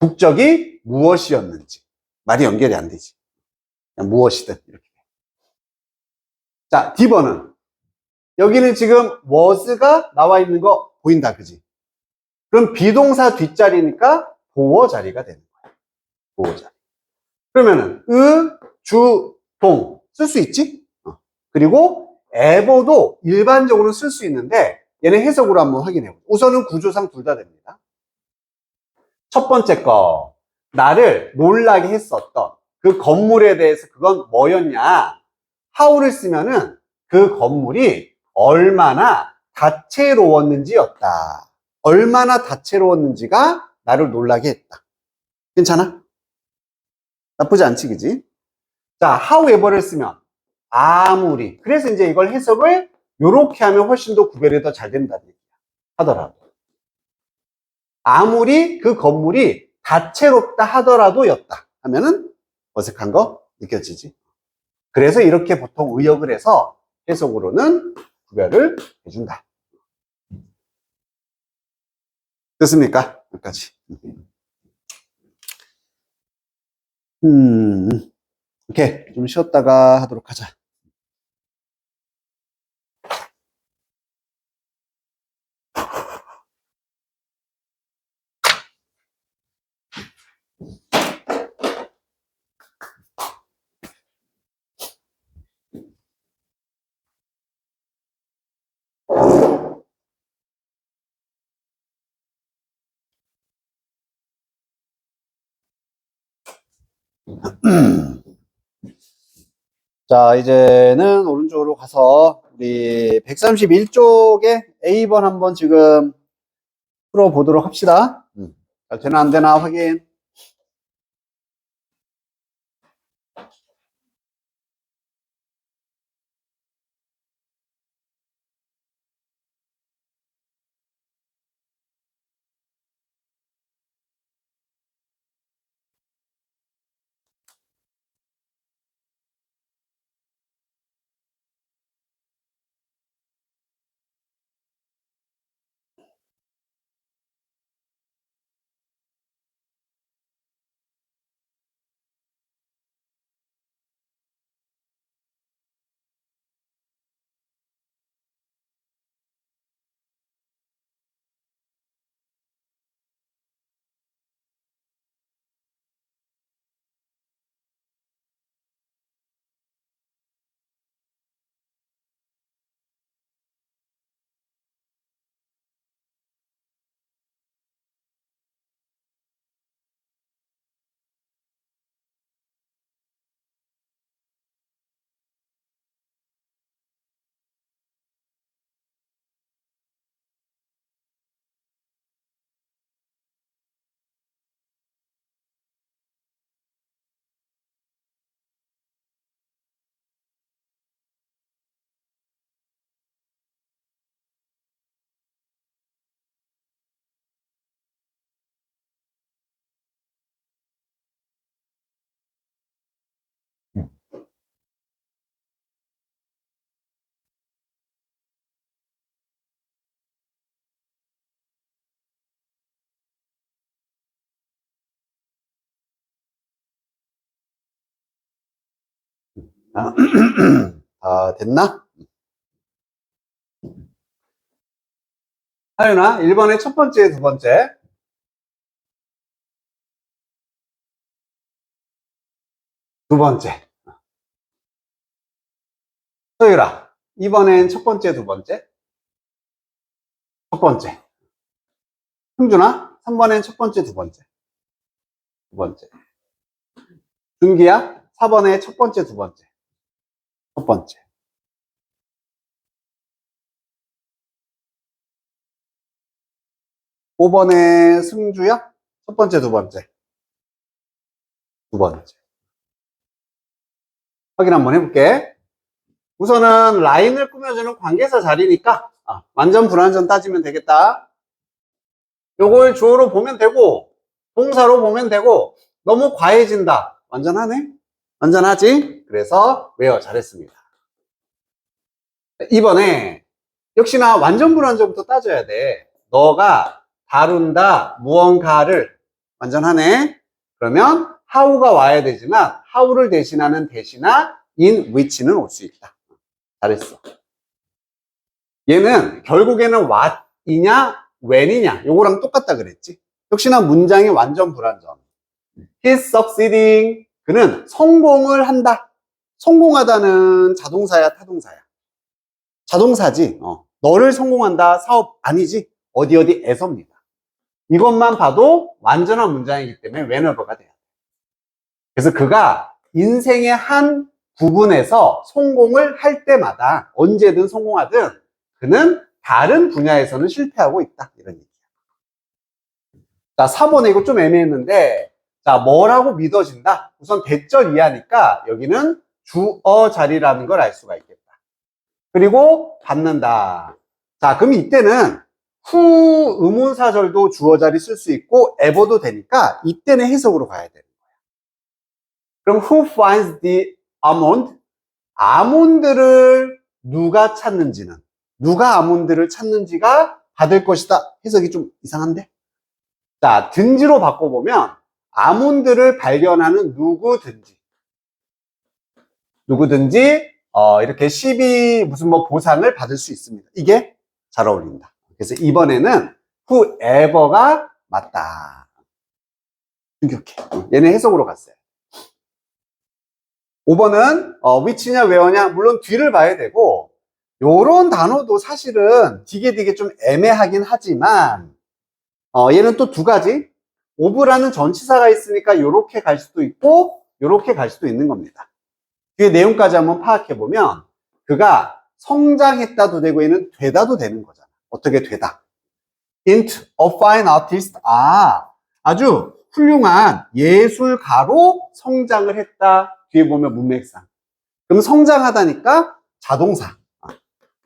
국적이 무엇이었는지. 말이 연결이 안 되지. 그냥 무엇이든 이렇게. 자, D번은 여기는 지금 was가 나와 있는 거 보인다, 그지? 그럼 비동사 뒷자리니까 보어 자리가 되는 거야. 보어 자리. 그러면은 주, 동 쓸 수 있지? 그리고 ever도 일반적으로 쓸 수 있는데 얘는 해석으로 한번 확인해 보자. 우선은 구조상 둘 다 됩니다. 첫 번째 거, 나를 놀라게 했었던 그 건물에 대해서 그건 뭐였냐? how를 쓰면은 그 건물이 얼마나 다채로웠는지였다. 얼마나 다채로웠는지가 나를 놀라게 했다. 괜찮아? 나쁘지 않지, 그지? 자, however를 쓰면 아무리. 그래서 이제 이걸 해석을 요렇게 하면 훨씬 더 구별이 더 잘 된다는 얘기야. 하더라도. 아무리 그 건물이 다채롭다 하더라도였다 하면은 어색한 거 느껴지지. 그래서 이렇게 보통 의역을 해서 해석으로는 구별을 해준다. 됐습니까? 여기까지. 오케이. 좀 쉬었다가 하도록 하자. 자, 이제는 오른쪽으로 가서 우리 131쪽에 A번 한번 지금 풀어보도록 합시다. 잘 되나 안 되나 확인. 아, 다 됐나? 하윤아, 1번의 첫 번째, 두 번째. 두 번째. 소율아, 2번엔 첫 번째, 두 번째. 첫 번째. 흥준아, 3번엔 첫 번째, 두 번째. 두 번째. 준기야, 4번에 첫 번째, 두 번째. 첫 번째. 5번에 승주야, 첫 번째, 두 번째. 두 번째. 확인 한번 해볼게. 우선은 라인을 꾸며주는 관계사 자리니까 완전 불완전 따지면 되겠다. 요걸 주어로 보면 되고 동사로 보면 되고 너무 과해진다. 완전하네? 완전하지? 그래서 외워 잘했습니다. 이번에 역시나 완전 불완전부터 따져야 돼. 너가 다룬다 무언가를 완전하네? 그러면 how가 와야 되지만 how를 대신하는 대신나 in which는 올 수 있다. 잘했어. 얘는 결국에는 what이냐 when이냐 요거랑 똑같다 그랬지. 역시나 문장이 완전 불완전. He's succeeding. 그는 성공을 한다. 성공하다는 자동사야 타동사야? 자동사지. 너를 성공한다 사업 아니지. 어디 어디에서입니다. 이것만 봐도 완전한 문장이기 때문에 whenever가 돼요. 그래서 그가 인생의 한 부분에서 성공을 할 때마다 언제든 성공하든 그는 다른 분야에서는 실패하고 있다. 이런 얘기야. 자, 4번에 이거 좀 애매했는데, 자, 뭐라고 믿어진다? 우선 대절 이하니까 여기는 주어 자리라는 걸 알 수가 있겠다. 그리고 받는다. 자, 그럼 이때는 후 의문사절도 주어 자리 쓸 수 있고 ever도 되니까 이때는 해석으로 가야 되는 거야. 그럼 who finds the almond? 아몬드를 누가 찾는지는 누가 아몬드를 찾는지가 받을 것이다. 해석이 좀 이상한데? 자, 든지로 바꿔보면 아몬드를 발견하는 누구든지 이렇게 12 무슨 뭐 보상을 받을 수 있습니다. 이게 잘 어울린다. 그래서 이번에는 whoever가 맞다. 충격해. 얘는 해석으로 갔어요. 5번은 which냐 where냐 물론 뒤를 봐야 되고 요런 단어도 사실은 되게 좀 애매하긴 하지만 얘는 또 두 가지 of라는 전치사가 있으니까 요렇게 갈 수도 있고 요렇게 갈 수도 있는 겁니다. 뒤에 내용까지 한번 파악해 보면 그가 성장했다도 되고 얘는 되다도 되는 거잖아. 어떻게 되다? into a fine artist. 아주 훌륭한 예술가로 성장을 했다. 뒤에 보면 문맥상. 그럼 성장하다니까 자동사.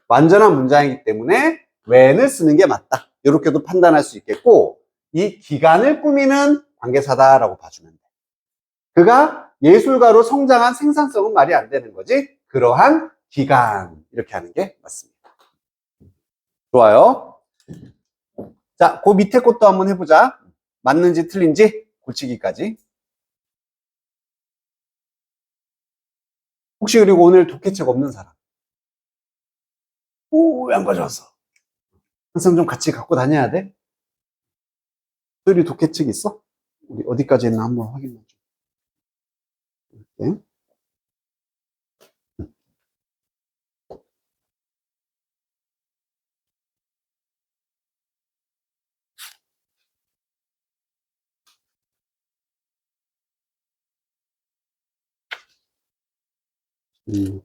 완전한 문장이기 때문에 when을 쓰는 게 맞다. 이렇게도 판단할 수 있겠고 이 기간을 꾸미는 관계사다라고 봐주면 돼. 그가 예술가로 성장한 생산성은 말이 안 되는 거지. 그러한 기간 이렇게 하는 게 맞습니다. 좋아요. 자, 그 밑에 것도 한번 해보자. 맞는지 틀린지 고치기까지. 혹시 그리고 오늘 독해책 없는 사람? 오, 왜 안 가져왔어? 항상 좀 같이 갖고 다녀야 돼? 소율이 독해책 있어? 우리 어디까지 했나 한번 확인해 줘. 네? 음.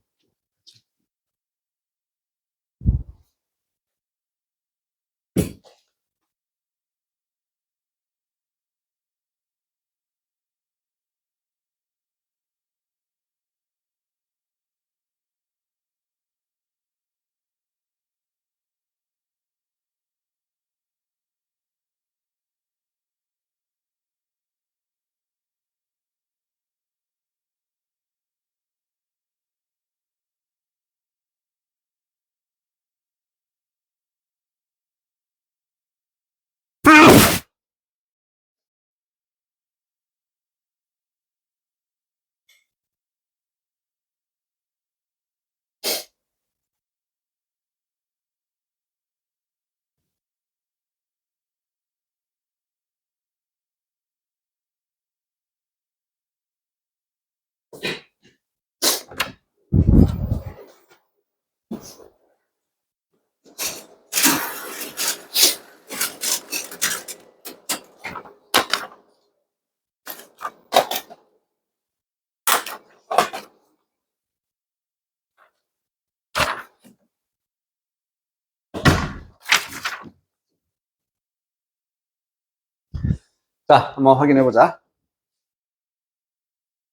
자, 한번 확인해 보자.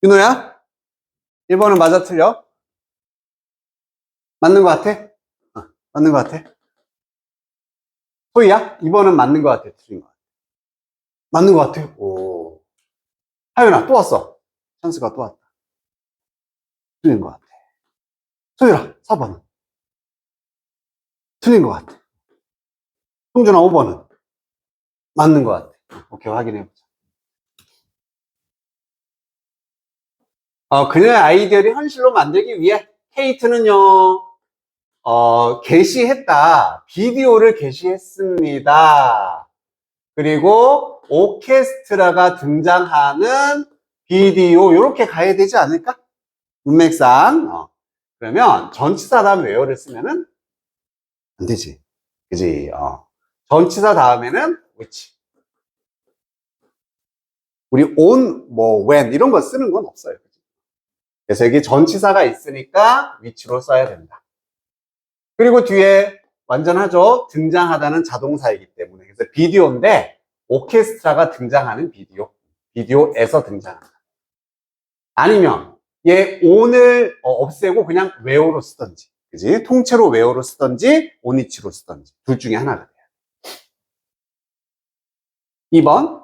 윤호야? 1번은 맞아, 틀려? 맞는 것 같아? 맞는 것 같아? 소희야? 2번은 맞는 것 같아, 틀린 것 같아? 맞는 것 같아? 오. 하윤아, 또 왔어. 찬스가 또 왔다. 틀린 것 같아. 소율아, 4번은? 틀린 것 같아. 홍준아, 5번은? 맞는 것 같아. 오케이, 확인해 보자. 그녀의 아이디어를 현실로 만들기 위해 케이트는요, 게시했다. 비디오를 게시했습니다. 그리고 오케스트라가 등장하는 비디오, 이렇게 가야 되지 않을까? 문맥상. 그러면 전치사 다음 where를 쓰면은 안 되지. 그지? 전치사 다음에는 which. 우리 on, 뭐, when, 이런 거 쓰는 건 없어요. 그래서 여기 전치사가 있으니까 which로 써야 된다. 그리고 뒤에 완전하죠. 등장하다는 자동사이기 때문에. 그래서 비디오인데 오케스트라가 등장하는 비디오. 비디오에서 등장한다. 아니면 얘 on을 없애고 그냥 where로 쓰던지. 그지? 통째로 where로 쓰던지 on이치로 쓰던지. 둘 중에 하나가 돼요. 2번.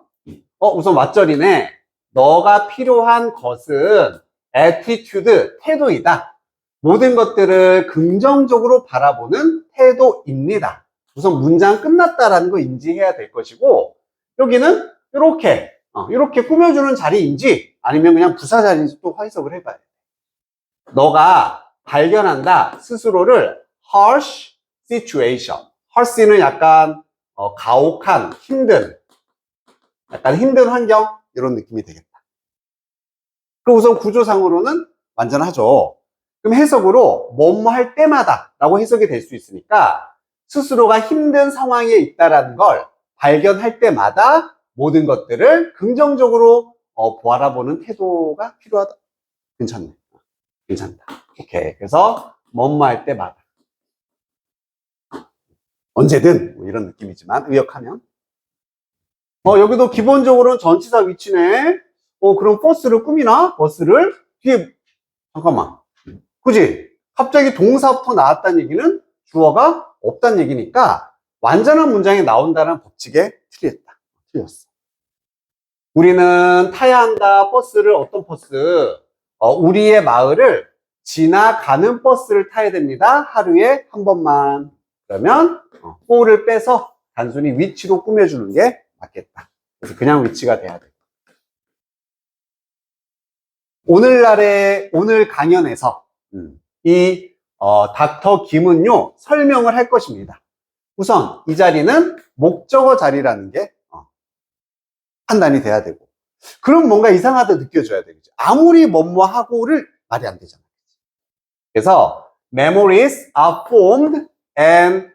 우선 맞절이네. 너가 필요한 것은 attitude, 태도이다. 모든 것들을 긍정적으로 바라보는 태도입니다. 우선 문장 끝났다라는 거 인지해야 될 것이고, 여기는 이렇게 꾸며주는 자리인지 아니면 그냥 부사 자리인지 또 해석을 해봐요. 너가 발견한다. 스스로를 harsh situation. harsh는 약간 가혹한, 약간 힘든 환경 이런 느낌이 되겠다. 그럼 우선 구조상으로는 완전하죠. 그럼 해석으로 뭐뭐 할 때마다 라고 해석이 될 수 있으니까 스스로가 힘든 상황에 있다라는 걸 발견할 때마다 모든 것들을 긍정적으로 바라보는 태도가 필요하다. 괜찮네. 괜찮다. 오케이. 그래서 뭐뭐 할 때마다 언제든 뭐 이런 느낌이지만 의역하면 여기도 기본적으로는 전치사 위치네. 그럼 버스를 꾸미나? 버스를 뒤에 잠깐만. 그지? 갑자기 동사부터 나왔다는 얘기는 주어가 없다는 얘기니까 완전한 문장이 나온다는 법칙에 틀렸다. 틀렸어. 우리는 타야 한다. 버스를 어떤 버스? 우리의 마을을 지나가는 버스를 타야 됩니다. 하루에 한 번만. 그러면 for를 빼서 단순히 위치로 꾸며주는 게 맞겠다. 그래서 그냥 위치가 돼야 돼. 오늘 강연에서 이 닥터 김은요 설명을 할 것입니다. 우선 이 자리는 목적어 자리라는 게 판단이 돼야 되고, 그럼 뭔가 이상하다 느껴져야 되겠죠. 아무리 뭐뭐 하고를 말이 안 되잖아요. 그래서 memories are formed and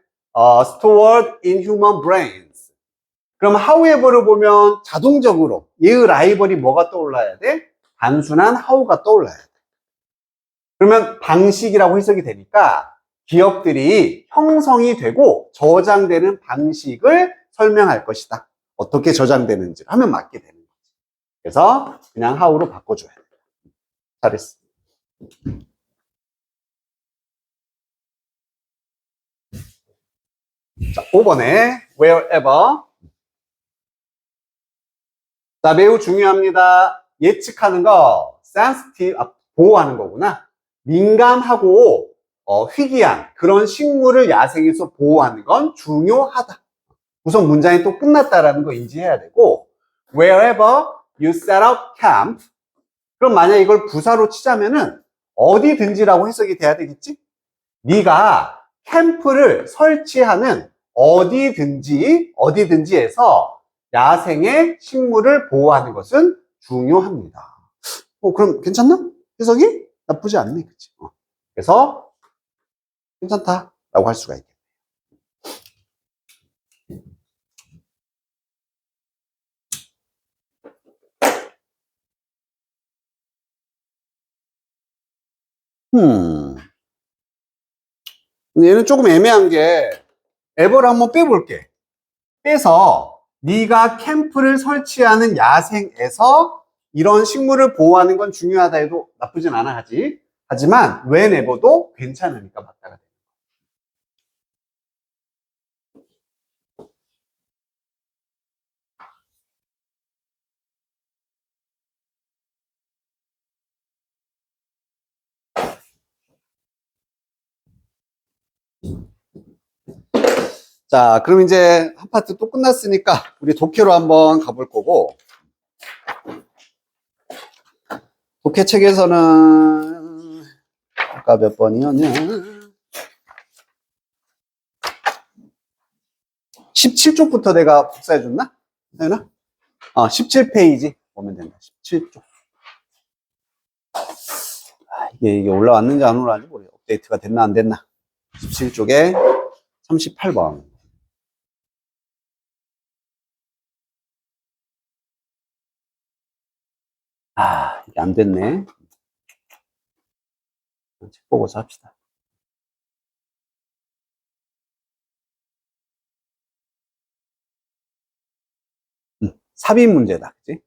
stored in human brains. 그럼 however를 보면 자동적으로 얘의 라이벌이 뭐가 떠올라야 돼? 단순한 how가 떠올라야 돼. 그러면 방식이라고 해석이 되니까 기억들이 형성이 되고 저장되는 방식을 설명할 것이다. 어떻게 저장되는지 하면 맞게 되는 거지. 그래서 그냥 how로 바꿔줘야 돼. 잘했어. 자, 5번에 wherever. 자, 매우 중요합니다. 예측하는 거, sensitive, 보호하는 거구나. 민감하고 희귀한 그런 식물을 야생에서 보호하는 건 중요하다. 우선 문장이 또 끝났다라는 거 인지해야 되고, wherever you set up camp. 그럼 만약 이걸 부사로 치자면은 어디든지라고 해석이 돼야 되겠지? 네가 캠프를 설치하는 어디든지에서 야생의 식물을 보호하는 것은 중요합니다. 그럼 괜찮나? 해석이 나쁘지 않네, 그치? 그래서 괜찮다라고 할 수가 있겠네. 얘는 조금 애매한 게 에버를 한번 빼볼게. 빼서 네가 캠프를 설치하는 야생에서 이런 식물을 보호하는 건 중요하다 해도 나쁘진 않아 하지. 하지만 whenever도 괜찮으니까 맞다가 돼. 자, 그럼 이제 한 파트 또 끝났으니까 우리 독해로 한번 가볼 거고, 독해 책에서는 아까 몇 번이었냐? 17쪽부터 내가 복사해 줬나? 되나? 17페이지 보면 된다. 17쪽. 이게 올라왔는지 안 올라왔는지 모르겠어. 업데이트가 됐나 안 됐나? 17쪽에 38번. 이게 안 됐네. 책 보고서 합시다. 삽입 문제다. 그치?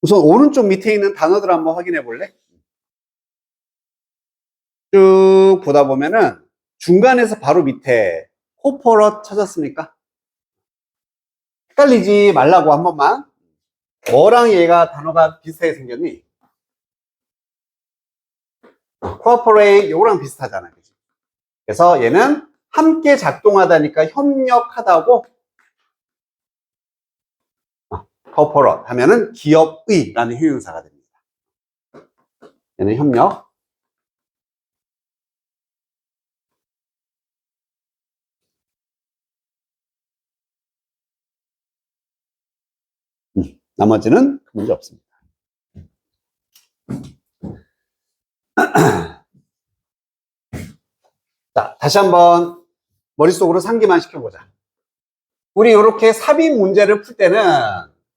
우선 오른쪽 밑에 있는 단어들 한번 확인해 볼래? 쭉 보다 보면은 중간에서 바로 밑에 코퍼럿 찾았습니까? 헷갈리지 말라고 한 번만. 뭐랑 얘가 단어가 비슷하게 생겼니? cooperate 요거랑 비슷하잖아. 그치? 그래서 얘는 함께 작동하다니까 협력하다고 cooperate 하면은 기업의 라는 형용사가 됩니다. 얘는 협력. 나머지는 문제 없습니다. 자, 다시 한번 머릿속으로 상기만 시켜보자. 우리 이렇게 삽입 문제를 풀 때는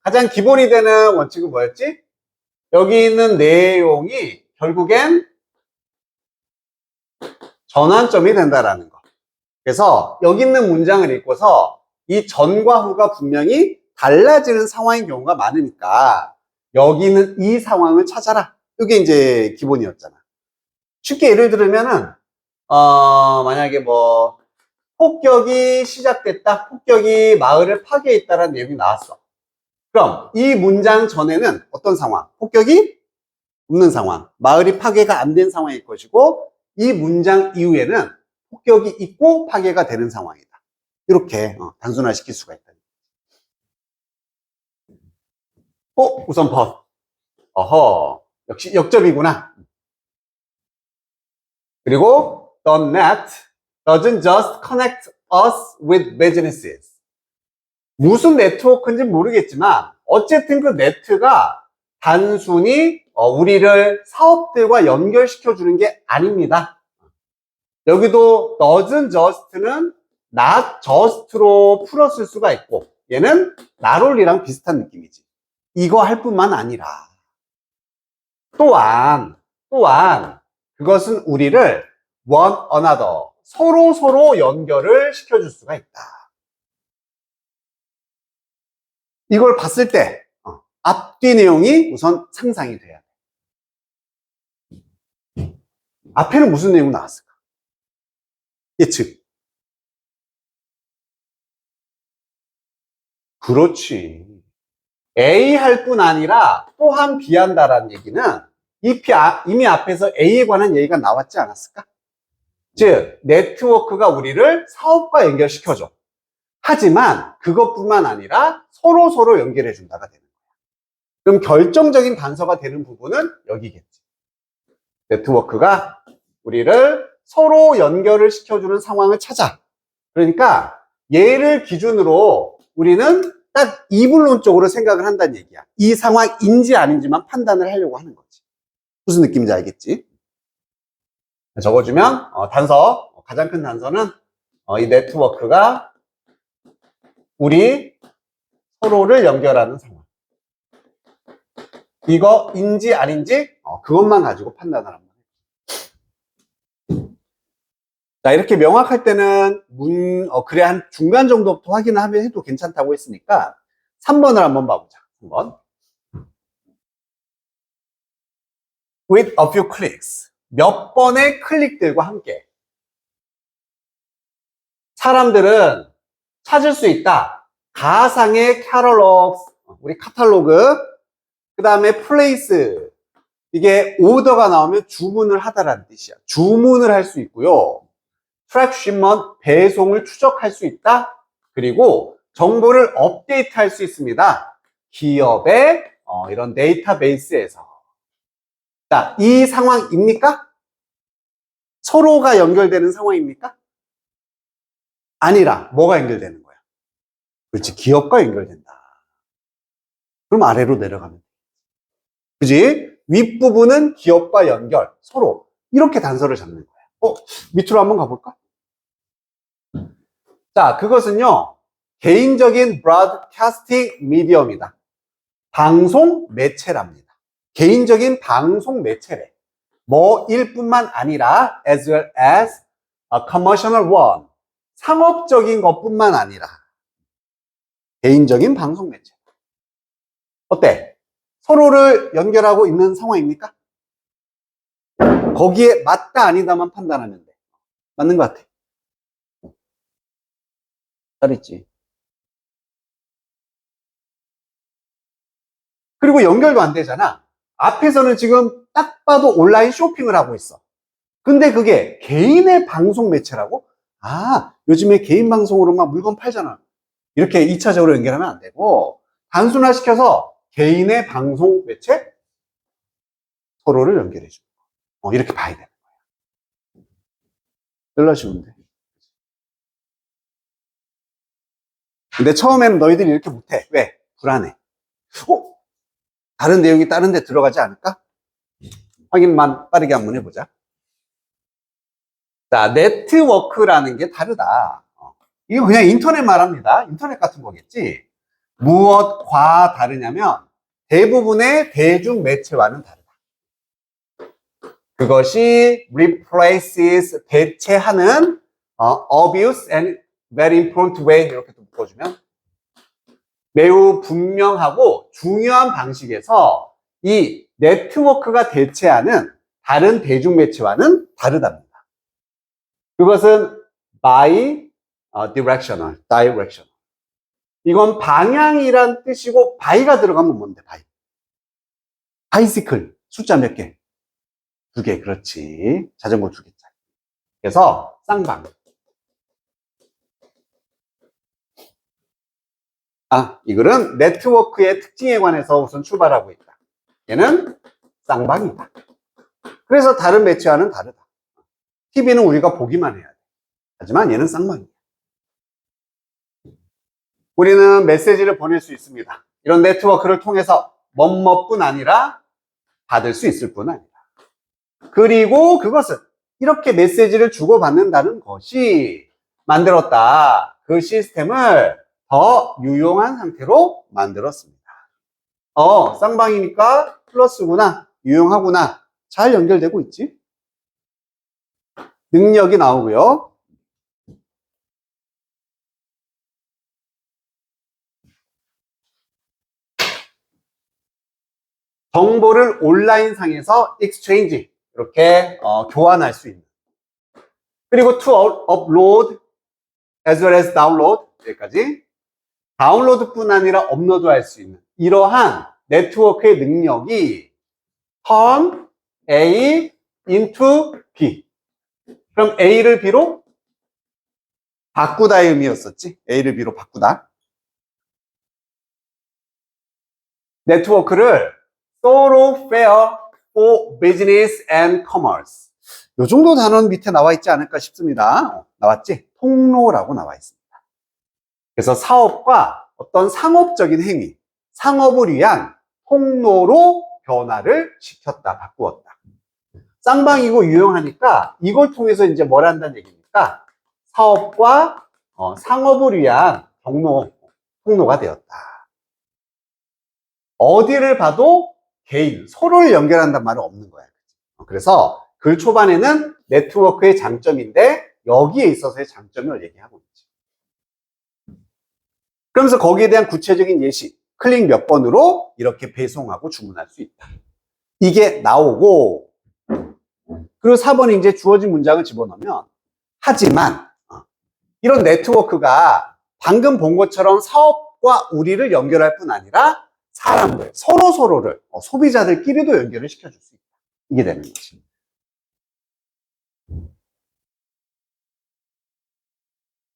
가장 기본이 되는 원칙은 뭐였지? 여기 있는 내용이 결국엔 전환점이 된다라는 거. 그래서 여기 있는 문장을 읽고서 이 전과 후가 분명히 달라지는 상황인 경우가 많으니까 여기 있는 이 상황을 찾아라. 이게 이제 기본이었잖아. 쉽게 예를 들면은 만약에 뭐 폭격이 시작됐다. 폭격이 마을을 파괴했다라는 내용이 나왔어. 그럼 이 문장 전에는 어떤 상황? 폭격이 없는 상황. 마을이 파괴가 안 된 상황일 것이고 이 문장 이후에는 폭격이 있고 파괴가 되는 상황이다. 이렇게 단순화시킬 수가 있다. 우선 번. 역시 역접이구나. 그리고 the net doesn't just connect us with businesses. 무슨 네트워크인지 모르겠지만 어쨌든 그 네트가 단순히 우리를 사업들과 연결시켜 주는 게 아닙니다. 여기도 doesn't just는 not just로 풀었을 수가 있고 얘는 not only랑 비슷한 느낌이지. 이거 할 뿐만 아니라 또한 그것은 우리를 one another 서로 연결을 시켜줄 수가 있다. 이걸 봤을 때 앞뒤 내용이 우선 상상이 돼야 돼. 앞에는 무슨 내용 나왔을까? 예측. 그렇지. A 할 뿐 아니라 또한 B 한다라는 얘기는 이미 앞에서 A에 관한 얘기가 나왔지 않았을까? 즉, 네트워크가 우리를 사업과 연결시켜줘. 하지만 그것뿐만 아니라 서로 연결해준다가 되는 거야. 그럼 결정적인 단서가 되는 부분은 여기겠지. 네트워크가 우리를 서로 연결을 시켜주는 상황을 찾아. 그러니까 얘를 기준으로 우리는 딱 이분론적으로 생각을 한다는 얘기야. 이 상황인지 아닌지만 판단을 하려고 하는 거지. 무슨 느낌인지 알겠지? 적어주면 단서, 가장 큰 단서는 이 네트워크가 우리 서로를 연결하는 상황. 이거인지 아닌지 그것만 가지고 판단을 합니다. 자, 이렇게 명확할 때는 그래, 한 중간 정도부터 확인을 해도 괜찮다고 했으니까 3번을 한번 봐보자. 3번. With a few clicks. 몇 번의 클릭들과 함께 사람들은 찾을 수 있다. 가상의 캐탈로그, 우리 카탈로그, 그 다음에 플레이스. 이게 오더가 나오면 주문을 하다라는 뜻이야. 주문을 할 수 있고요. 트랙 쉬먼, 배송을 추적할 수 있다. 그리고 정보를 업데이트할 수 있습니다. 기업의 이런 데이터베이스에서. 자, 이 상황입니까? 서로가 연결되는 상황입니까? 아니라 뭐가 연결되는 거야? 그렇지, 기업과 연결된다. 그럼 아래로 내려가면 돼. 그지? 윗부분은 기업과 연결, 서로 이렇게 단서를 잡는 거야. 밑으로 한번 가볼까? 자, 그것은요, 개인적인 브로드캐스팅 미디엄이다. 방송 매체랍니다. 개인적인 방송 매체래. 뭐일 뿐만 아니라 as well as a commercial one. 상업적인 것뿐만 아니라 개인적인 방송 매체. 어때? 서로를 연결하고 있는 상황입니까? 거기에 맞다 아니다만 판단하면 돼. 맞는 것 같아. 잘했지. 그리고 연결도 안 되잖아. 앞에서는 지금 딱 봐도 온라인 쇼핑을 하고 있어. 근데 그게 개인의 방송 매체라고? 아, 요즘에 개인 방송으로 막 물건 팔잖아. 이렇게 2차적으로 연결하면 안 되고, 단순화시켜서 개인의 방송 매체? 서로를 연결해줘. 이렇게 봐야 되는 거야. 연락 주면 돼. 근데 처음에는 너희들이 이렇게 못해. 왜? 불안해. 다른 내용이 다른 데 들어가지 않을까? 확인만 빠르게 한번 해보자. 자, 네트워크라는 게 다르다. 이거 그냥 인터넷 말합니다. 인터넷 같은 거겠지. 무엇과 다르냐면 대부분의 대중 매체와는 다르다. 그것이 replaces, 대체하는 obvious and very important way 이렇게 또 묶어주면 매우 분명하고 중요한 방식에서 이 네트워크가 대체하는 다른 대중 매체와는 다르답니다. 그것은 directional. 이건 방향이란 뜻이고 by가 들어가면 뭔데? by. 바이시클 숫자 몇 개? 2개. 그렇지. 자전거 2개짜리. 그래서 쌍방. 이거는 네트워크의 특징에 관해서 우선 출발하고 있다. 얘는 쌍방이다. 그래서 다른 매체와는 다르다. TV는 우리가 보기만 해야 돼. 하지만 얘는 쌍방이야. 우리는 메시지를 보낼 수 있습니다. 이런 네트워크를 통해서 뭐뿐 아니라 받을 수 있을 뿐 아니라. 그리고 그것은 이렇게 메시지를 주고받는다는 것이 만들었다. 그 시스템을 더 유용한 상태로 만들었습니다. 쌍방이니까 플러스구나, 유용하구나. 잘 연결되고 있지? 능력이 나오고요. 정보를 온라인상에서 exchange, 이렇게 교환할 수 있는. 그리고 to upload as well as download, 여기까지. 다운로드뿐 아니라 업로드할 수 있는 이러한 네트워크의 능력이 turn A into B. 그럼 A를 B로 바꾸다의 의미였었지. A를 B로 바꾸다. 네트워크를 thoroughfare for business and commerce. 요 정도 단어는 밑에 나와 있지 않을까 싶습니다. 나왔지? 통로라고 나와 있습니다. 그래서 사업과 어떤 상업적인 행위, 상업을 위한 통로로 변화를 시켰다, 바꾸었다. 쌍방이고 유용하니까 이걸 통해서 이제 뭘 한다는 얘기입니까? 사업과 상업을 위한 통로가 되었다. 어디를 봐도 개인, 서로를 연결한단 말은 없는 거야. 그래서 글 초반에는 네트워크의 장점인데 여기에 있어서의 장점을 얘기하고 있지. 그러면서 거기에 대한 구체적인 예시, 클릭 몇 번으로 이렇게 배송하고 주문할 수 있다. 이게 나오고, 그리고 4번에 이제 주어진 문장을 집어넣으면, 하지만 이런 네트워크가 방금 본 것처럼 사업과 우리를 연결할 뿐 아니라 사람들, 서로를, 소비자들끼리도 연결을 시켜줄 수 있다. 이게 되는 거지.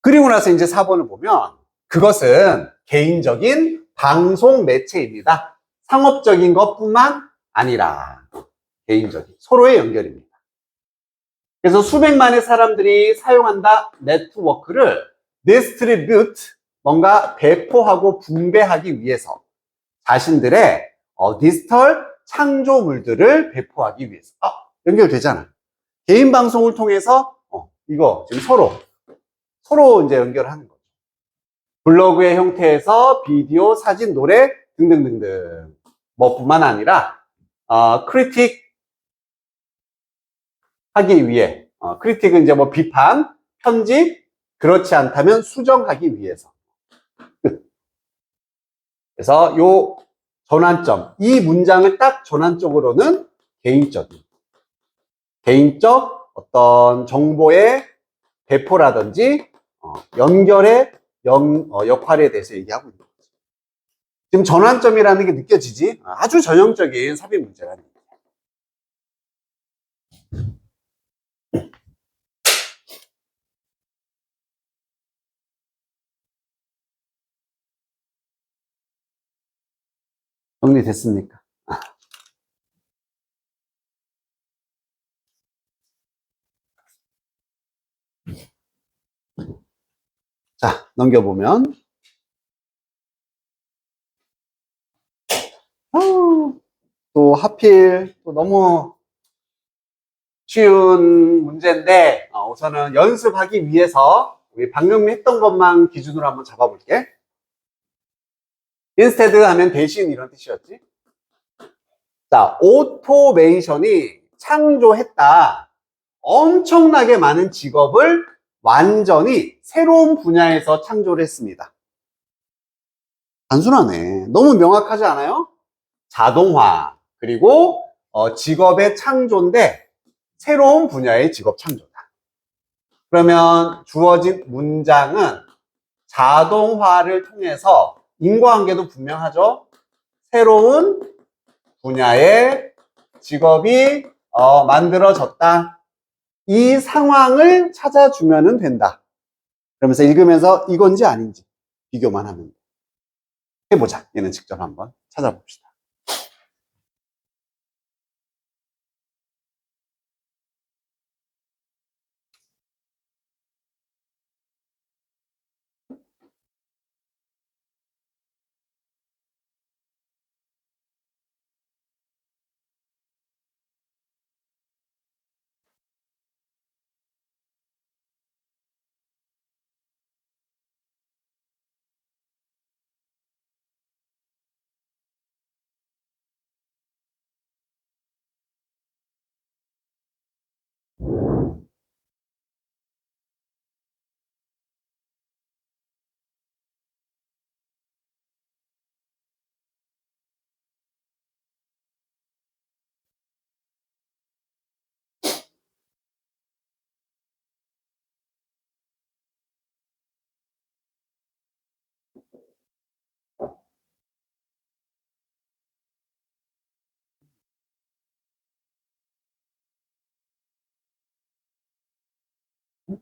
그리고 나서 이제 4번을 보면 그것은 개인적인 방송 매체입니다. 상업적인 것뿐만 아니라 개인적인 서로의 연결입니다. 그래서 수백만의 사람들이 사용한다 네트워크를 디스트리뷰트 뭔가 배포하고 분배하기 위해서 자신들의 디지털 창조물들을 배포하기 위해서 연결되잖아. 개인 방송을 통해서 이거 지금 서로 이제 연결하는 거죠. 블로그의 형태에서 비디오, 사진, 노래 등등등등 뭐뿐만 아니라 크리틱 하기 위해 크리틱은 이제 뭐 비판, 편집, 그렇지 않다면 수정하기 위해서. 그래서 요 전환점, 이 문장을 딱 전환적으로는 개인적 어떤 정보의 배포라든지 연결의 역할에 대해서 얘기하고 있는 거죠. 지금 전환점이라는 게 느껴지지? 아주 전형적인 삽입 문제라는 거예요. 정리됐습니까? 자, 넘겨보면 또 하필 또 너무 쉬운 문제인데 우선은 연습하기 위해서 우리 방금 했던 것만 기준으로 한번 잡아볼게. instead 하면 대신 이런 뜻이었지. 자, 오토메이션이 창조했다. 엄청나게 많은 직업을 완전히 새로운 분야에서 창조를 했습니다. 단순하네. 너무 명확하지 않아요? 자동화, 그리고 직업의 창조인데 새로운 분야의 직업 창조다. 그러면 주어진 문장은 자동화를 통해서 인과관계도 분명하죠. 새로운 분야의 직업이 만들어졌다. 이 상황을 찾아주면 된다. 그러면서 읽으면서 이건지 아닌지 비교만 하면 돼. 해보자. 얘는 직접 한번 찾아봅시다.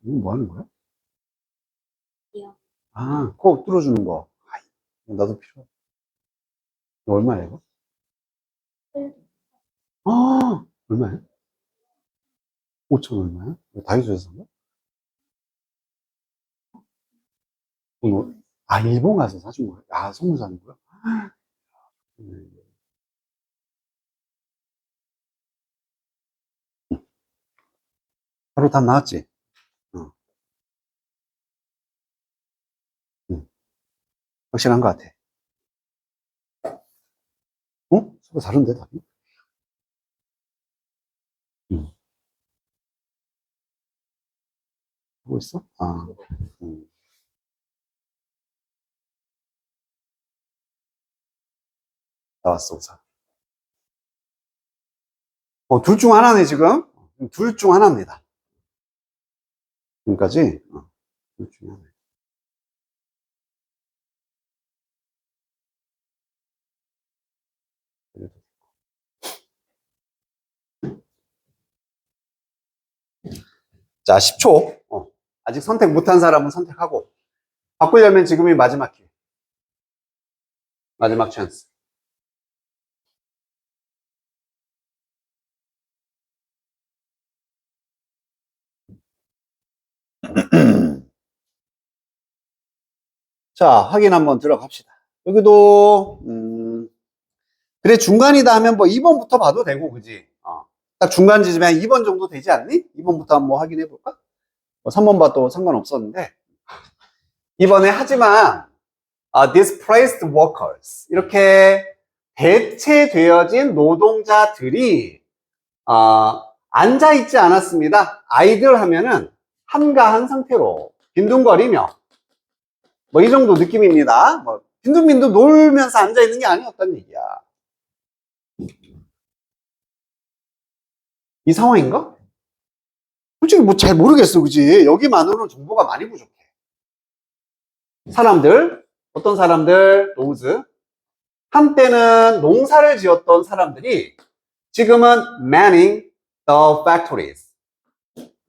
이거 뭐 하는 거야? 코 뚫어주는 거. 나도 필요해. 이거 얼마야, 이거? 얼마야? 5천 얼마야? 이거 다이소에서 산 거야? 일본 가서 사준 거야? 선물 사는 거야? 바로 답 나왔지? 어, 응. 확실한 것 같아. 어? 서로 다른데, 답이? 응. 하고 있어? 아, 음. 나왔어, 우선. 둘 중 하나네, 지금. 둘 중 하나입니다. 지금까지. 둘 중 하나. 자, 10초. 아직 선택 못한 사람은 선택하고. 바꾸려면 지금이 마지막 기회. 마지막 찬스. 자, 확인 한번 들어갑시다. 여기도, 그래, 중간이다 하면 뭐 2번부터 봐도 되고, 그지? 딱 중간 지점에 한 2번 정도 되지 않니? 2번부터 한번 확인해 볼까? 뭐 3번 봐도 상관없었는데. 이번에 하지만, displaced workers. 이렇게 대체되어진 노동자들이, 앉아있지 않았습니다. 아이들 하면은 한가한 상태로 빈둥거리며, 뭐 이 정도 느낌입니다. 뭐 빈둥빈둥 놀면서 앉아있는 게 아니었단 얘기야. 이 상황인가? 솔직히 뭐 잘 모르겠어, 그지? 여기만으로는 정보가 많이 부족해. 사람들, 어떤 사람들, those. 한때는 농사를 지었던 사람들이 지금은 manning the factories.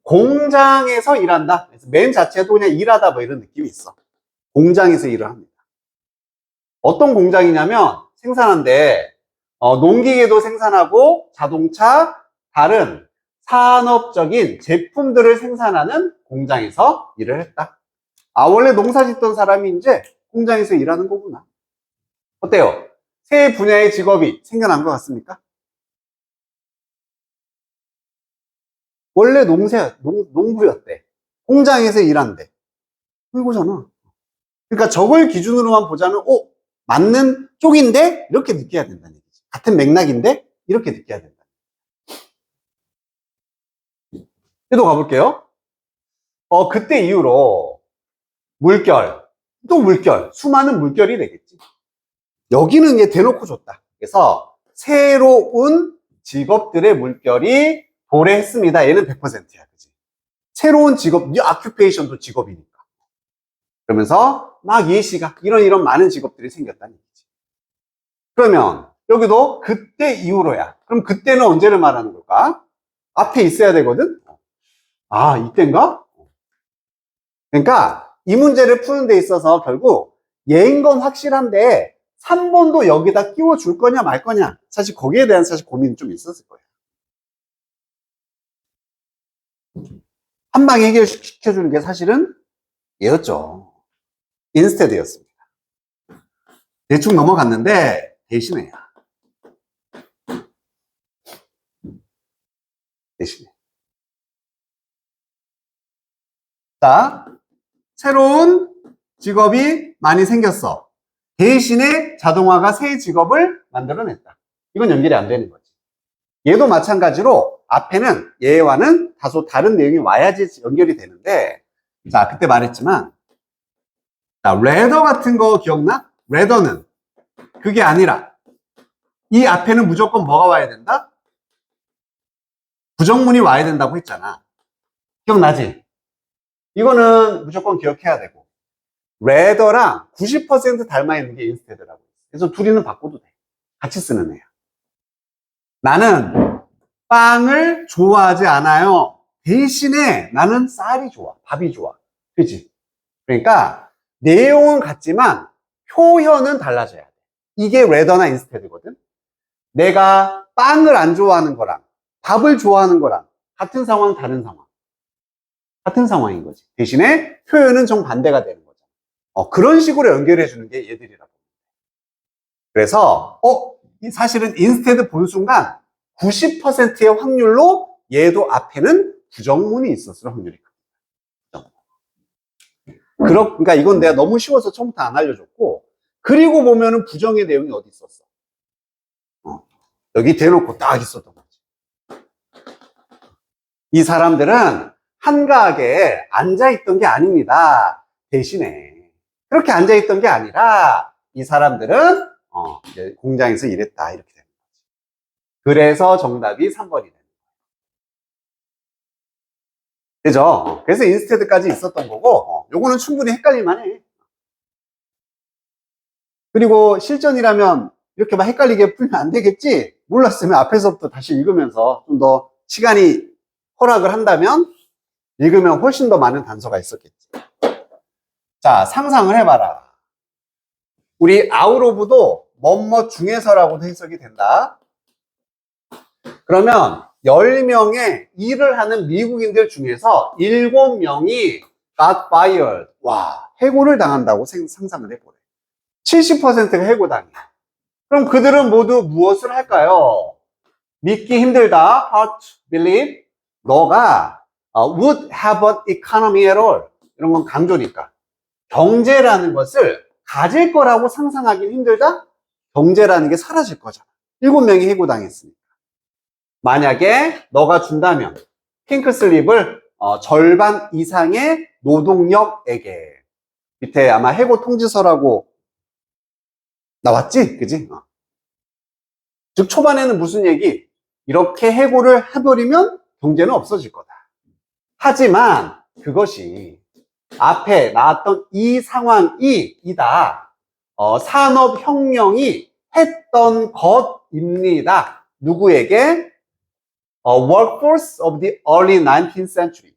공장에서 일한다. 그래서 맨 자체도 그냥 일하다 뭐 이런 느낌이 있어. 공장에서 일을 합니다. 어떤 공장이냐면 생산한데 농기계도 생산하고 자동차, 다른 산업적인 제품들을 생산하는 공장에서 일을 했다. 원래 농사 짓던 사람이 이제 공장에서 일하는 거구나. 어때요? 새 분야의 직업이 생겨난 것 같습니까? 원래 농부였대. 공장에서 일한대. 이거잖아. 그러니까 저걸 기준으로만 보자면, 맞는 쪽인데? 이렇게 느껴야 된다는 얘기지. 같은 맥락인데? 이렇게 느껴야 된다. 또 가볼게요. 그때 이후로 물결, 또 물결, 수많은 물결이 되겠지. 여기는 얘 대놓고 줬다. 그래서 새로운 직업들의 물결이 도래했습니다. 얘는 100%야. 그치? 새로운 직업, 이 아큐페이션도 직업이니까. 그러면서 막 예시가 이런 많은 직업들이 생겼다는 얘기지. 그러면 여기도 그때 이후로야. 그럼 그때는 언제를 말하는 걸까? 앞에 있어야 되거든? 이때인가? 그러니까 이 문제를 푸는 데 있어서 결국 얘인 건 확실한데 3번도 여기다 끼워줄 거냐 말 거냐 사실 거기에 대한 사실 고민이 좀 있었을 거예요. 한 방에 해결시켜주는 게 사실은 얘였죠. 인스테드였습니다. 대충 넘어갔는데 대신에야. 대신에. 자, 새로운 직업이 많이 생겼어. 대신에 자동화가 새 직업을 만들어냈다. 이건 연결이 안 되는 거지. 얘도 마찬가지로 앞에는 얘와는 다소 다른 내용이 와야지 연결이 되는데, 자, 그때 말했지만, 자, 레더 같은 거 기억나? 레더는 그게 아니라 이 앞에는 무조건 뭐가 와야 된다? 부정문이 와야 된다고 했잖아. 기억나지? 이거는 무조건 기억해야 되고, 레더랑 90% 닮아 있는 게 인스테드라고. 그래서 둘이는 바꿔도 돼. 같이 쓰는 애야. 나는 빵을 좋아하지 않아요. 대신에 나는 쌀이 좋아. 밥이 좋아. 그치? 그러니까 내용은 같지만 표현은 달라져야 돼. 이게 레더나 인스테드거든. 내가 빵을 안 좋아하는 거랑 밥을 좋아하는 거랑 같은 상황, 다른 상황. 같은 상황인 거지. 대신에 표현은 정반대가 되는 거죠. 그런 식으로 연결해 주는 게 얘들이라고. 그래서 사실은 인스테드 본 순간 90%의 확률로 얘도 앞에는 부정문이 있었을 확률이 크다. 그러니까 이건 내가 너무 쉬워서 처음부터 안 알려줬고, 그리고 보면은 부정의 내용이 어디 있었어? 여기 대놓고 딱 있었던 거지. 이 사람들은 한가하게 앉아있던 게 아닙니다. 대신에 그렇게 앉아있던 게 아니라 이 사람들은 이제 공장에서 일했다 이렇게 되는 거지. 그래서 정답이 3번이 되는 거예요. 그죠? 그래서 인스테드까지 있었던 거고 요거는 충분히 헷갈릴만 해. 그리고 실전이라면 이렇게 막 헷갈리게 풀면 안 되겠지? 몰랐으면 앞에서부터 다시 읽으면서 좀 더 시간이 허락을 한다면 읽으면 훨씬 더 많은 단서가 있었겠지. 자, 상상을 해봐라. 우리 out of도 뭐뭐 중에서라고도 해석이 된다. 그러면 10명의 일을 하는 미국인들 중에서 7명이 got fired. 와, 해고를 당한다고 상상을 해보래. 70%가 해고당해. 그럼 그들은 모두 무엇을 할까요? 믿기 힘들다. Hard to believe. 너가 would have an economy at all. 이런 건 강조니까. 경제라는 것을 가질 거라고 상상하기 힘들다? 경제라는 게 사라질 거잖아. 7명이 해고당했으니까. 만약에 너가 준다면 핑크슬립을 절반 이상의 노동력에게, 밑에 아마 해고 통지서라고 나왔지? 그지? 즉 초반에는 무슨 얘기? 이렇게 해고를 해버리면 경제는 없어질 거다. 하지만 그것이 앞에 나왔던 이 상황이 이다. 산업혁명이 했던 것입니다. 누구에게? Workforce of the early 19th century.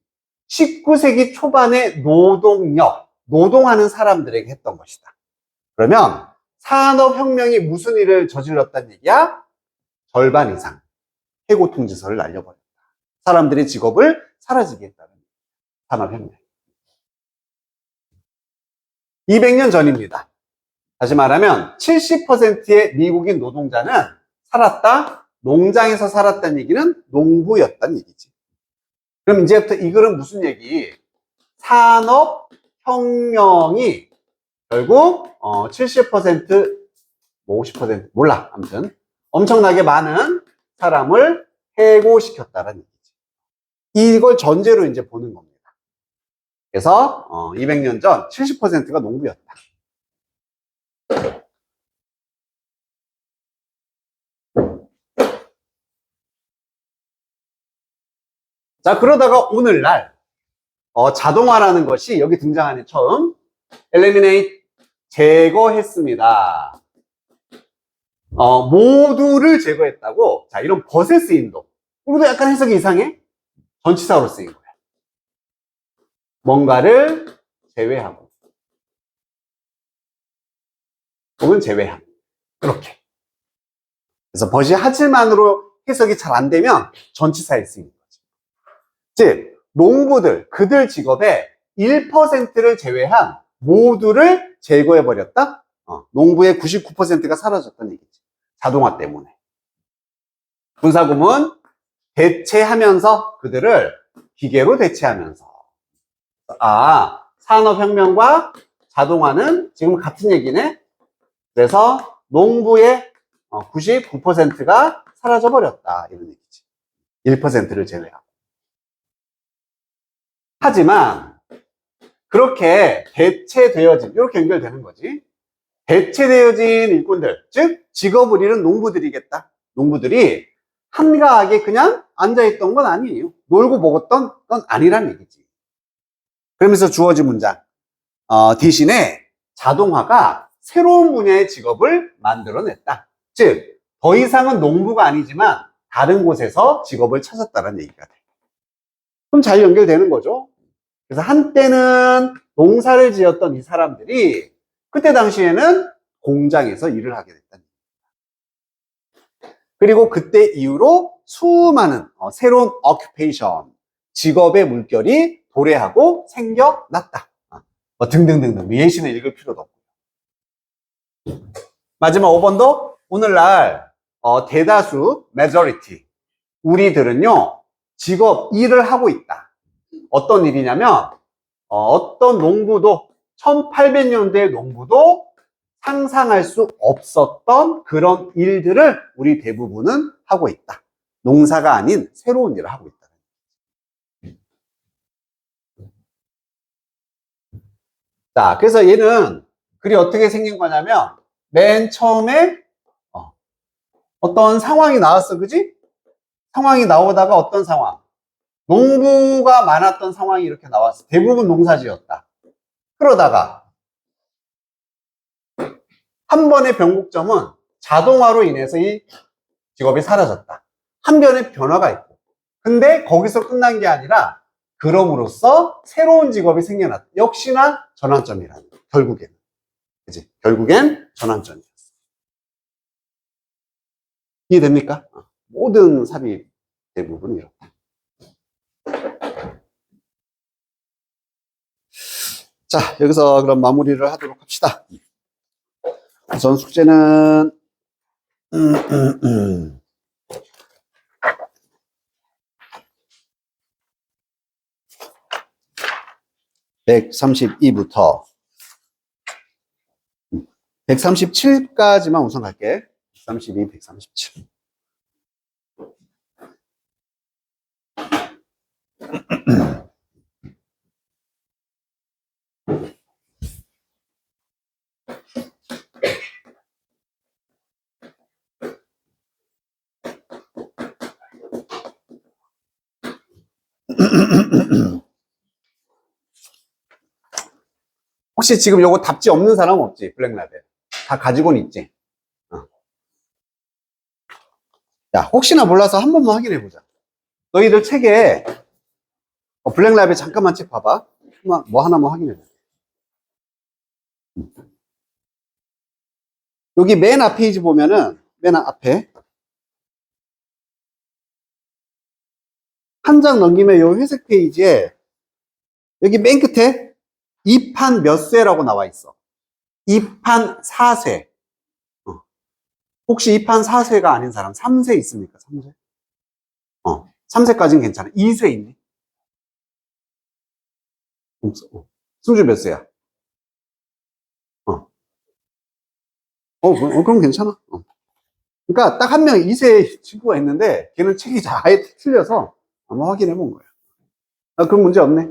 19세기 초반의 노동하는 사람들에게 했던 것이다. 그러면 산업혁명이 무슨 일을 저질렀다는 얘기야? 절반 이상 해고 통지서를 날려버렸다. 사람들의 직업을 사라지게 했다는 얘기야. 산업혁명. 200년 전입니다. 다시 말하면 70%의 미국인 노동자는 살았다. 농장에서 살았다는 얘기는 농부였다는 얘기지. 그럼 이제부터 이 글은 무슨 얘기? 산업혁명이 결국 70%, 50% 몰라. 아무튼 엄청나게 많은 사람을 해고시켰다는 얘기지. 이걸 전제로 이제 보는 겁니다. 그래서 200년 전 70%가 농부였다. 자, 그러다가 오늘날 자동화라는 것이 여기 등장하는 처음 eliminate 제거했습니다. 모두를 제거했다고. 자, 이런 벗에 쓰임도. 이것도 약간 해석이 이상해? 전치사로 쓰인 거야. 뭔가를 제외하고 혹은 제외함. 이렇게. 그래서 벗이 하지만으로 해석이 잘 안 되면 전치사에 쓰이는 거지. 즉, 농부들, 그들 직업의 1%를 제외한 모두를 제거해버렸다? 농부의 99%가 사라졌다는 얘기지. 자동화 때문에. 군사금은 대체하면서 그들을 기계로 대체하면서. 산업혁명과 자동화는 지금 같은 얘기네. 그래서 농부의 99%가 사라져버렸다. 이런 얘기지. 1%를 제외하고. 하지만 그렇게 대체되어진, 이렇게 연결되는 거지. 대체되어진 일꾼들, 즉 직업을 잃은 농부들이겠다. 농부들이 한가하게 그냥 앉아있던 건 아니에요. 놀고 먹었던 건 아니란 얘기지. 그러면서 주어진 문장, 대신에 자동화가 새로운 분야의 직업을 만들어냈다. 즉, 더 이상은 농부가 아니지만 다른 곳에서 직업을 찾았다는 얘기가 돼. 그럼 잘 연결되는 거죠. 그래서 한때는 농사를 지었던 이 사람들이 그때 당시에는 공장에서 일을 하게 됐다는 얘기입니다. 그리고 그때 이후로 수많은 새로운 occupation, 직업의 물결이 도래하고 생겨났다. 등등등등 예시는 읽을 필요도 없고. 마지막 5번도 오늘날 대다수 majority 우리들은요 직업 일을 하고 있다. 어떤 일이냐면 어떤 농부도 1800년대 농부도 상상할 수 없었던 그런 일들을 우리 대부분은 하고 있다. 농사가 아닌 새로운 일을 하고 있다. 자, 그래서 얘는 글이 어떻게 생긴 거냐면 맨 처음에 어떤 상황이 나왔어, 그지? 상황이 나오다가 어떤 상황? 농부가 많았던 상황이 이렇게 나왔어. 대부분 농사지었다. 그러다가 한 번의 변곡점은 자동화로 인해서 이 직업이 사라졌다. 한 변의 변화가 있고. 근데 거기서 끝난 게 아니라 그럼으로써 새로운 직업이 생겨났다. 역시나 전환점이라는 거. 결국엔. 그지? 결국엔 전환점이었어. 이해됩니까? 모든 삽입 대부분 이렇게. 자, 여기서 그럼 마무리를 하도록 합시다. 우선 숙제는 132부터 137까지만 우선 갈게. 132, 137. 혹시 지금 요거 답지 없는 사람 없지? 블랙라벨. 다 가지고는 있지? 야, 혹시나 몰라서 한 번만 확인해 보자. 너희들 책에 블랙라벨 잠깐만 책 봐봐. 뭐 하나만 확인해 보자. 여기 맨 앞 페이지 보면은 맨 앞에 한 장 넘기면 요 회색 페이지에 여기 맨 끝에 2판 몇 쇄라고 나와 있어. 2판 4쇄. 혹시 2판 4쇄가 아닌 사람 3쇄 있습니까? 3쇄? 3쇄까지는 괜찮아. 2쇄 있니? 없어. 승주 몇 쇄야? 그럼 괜찮아. 그러니까 딱 한 명 2쇄 친구가 있는데 걔는 책이 아예 틀려서 아마 확인해 본 거야. 그럼 문제 없네.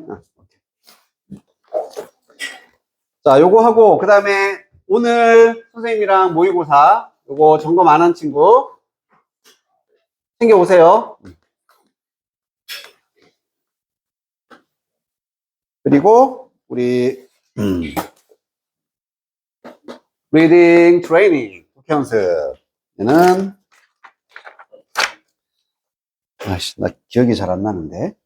자, 요거 하고 그 다음에 오늘 선생님이랑 모의고사 요거 점검 안 한 친구 챙겨오세요. 그리고 우리 리딩 트레이닝 연습 얘는 아씨 나 기억이 잘 안 나는데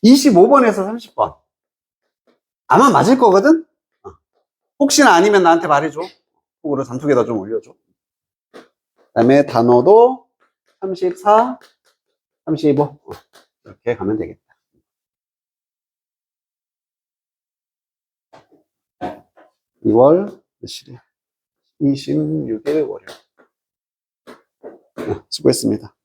25번에서 30번 아마 맞을 거거든. 혹시나 아니면 나한테 말해줘. 속으로 단톡에다 좀 올려줘. 그 다음에 단어도 34, 35 이렇게 가면 되겠다. 2월 며칠이야? 26일 월요일. 수고했습니다.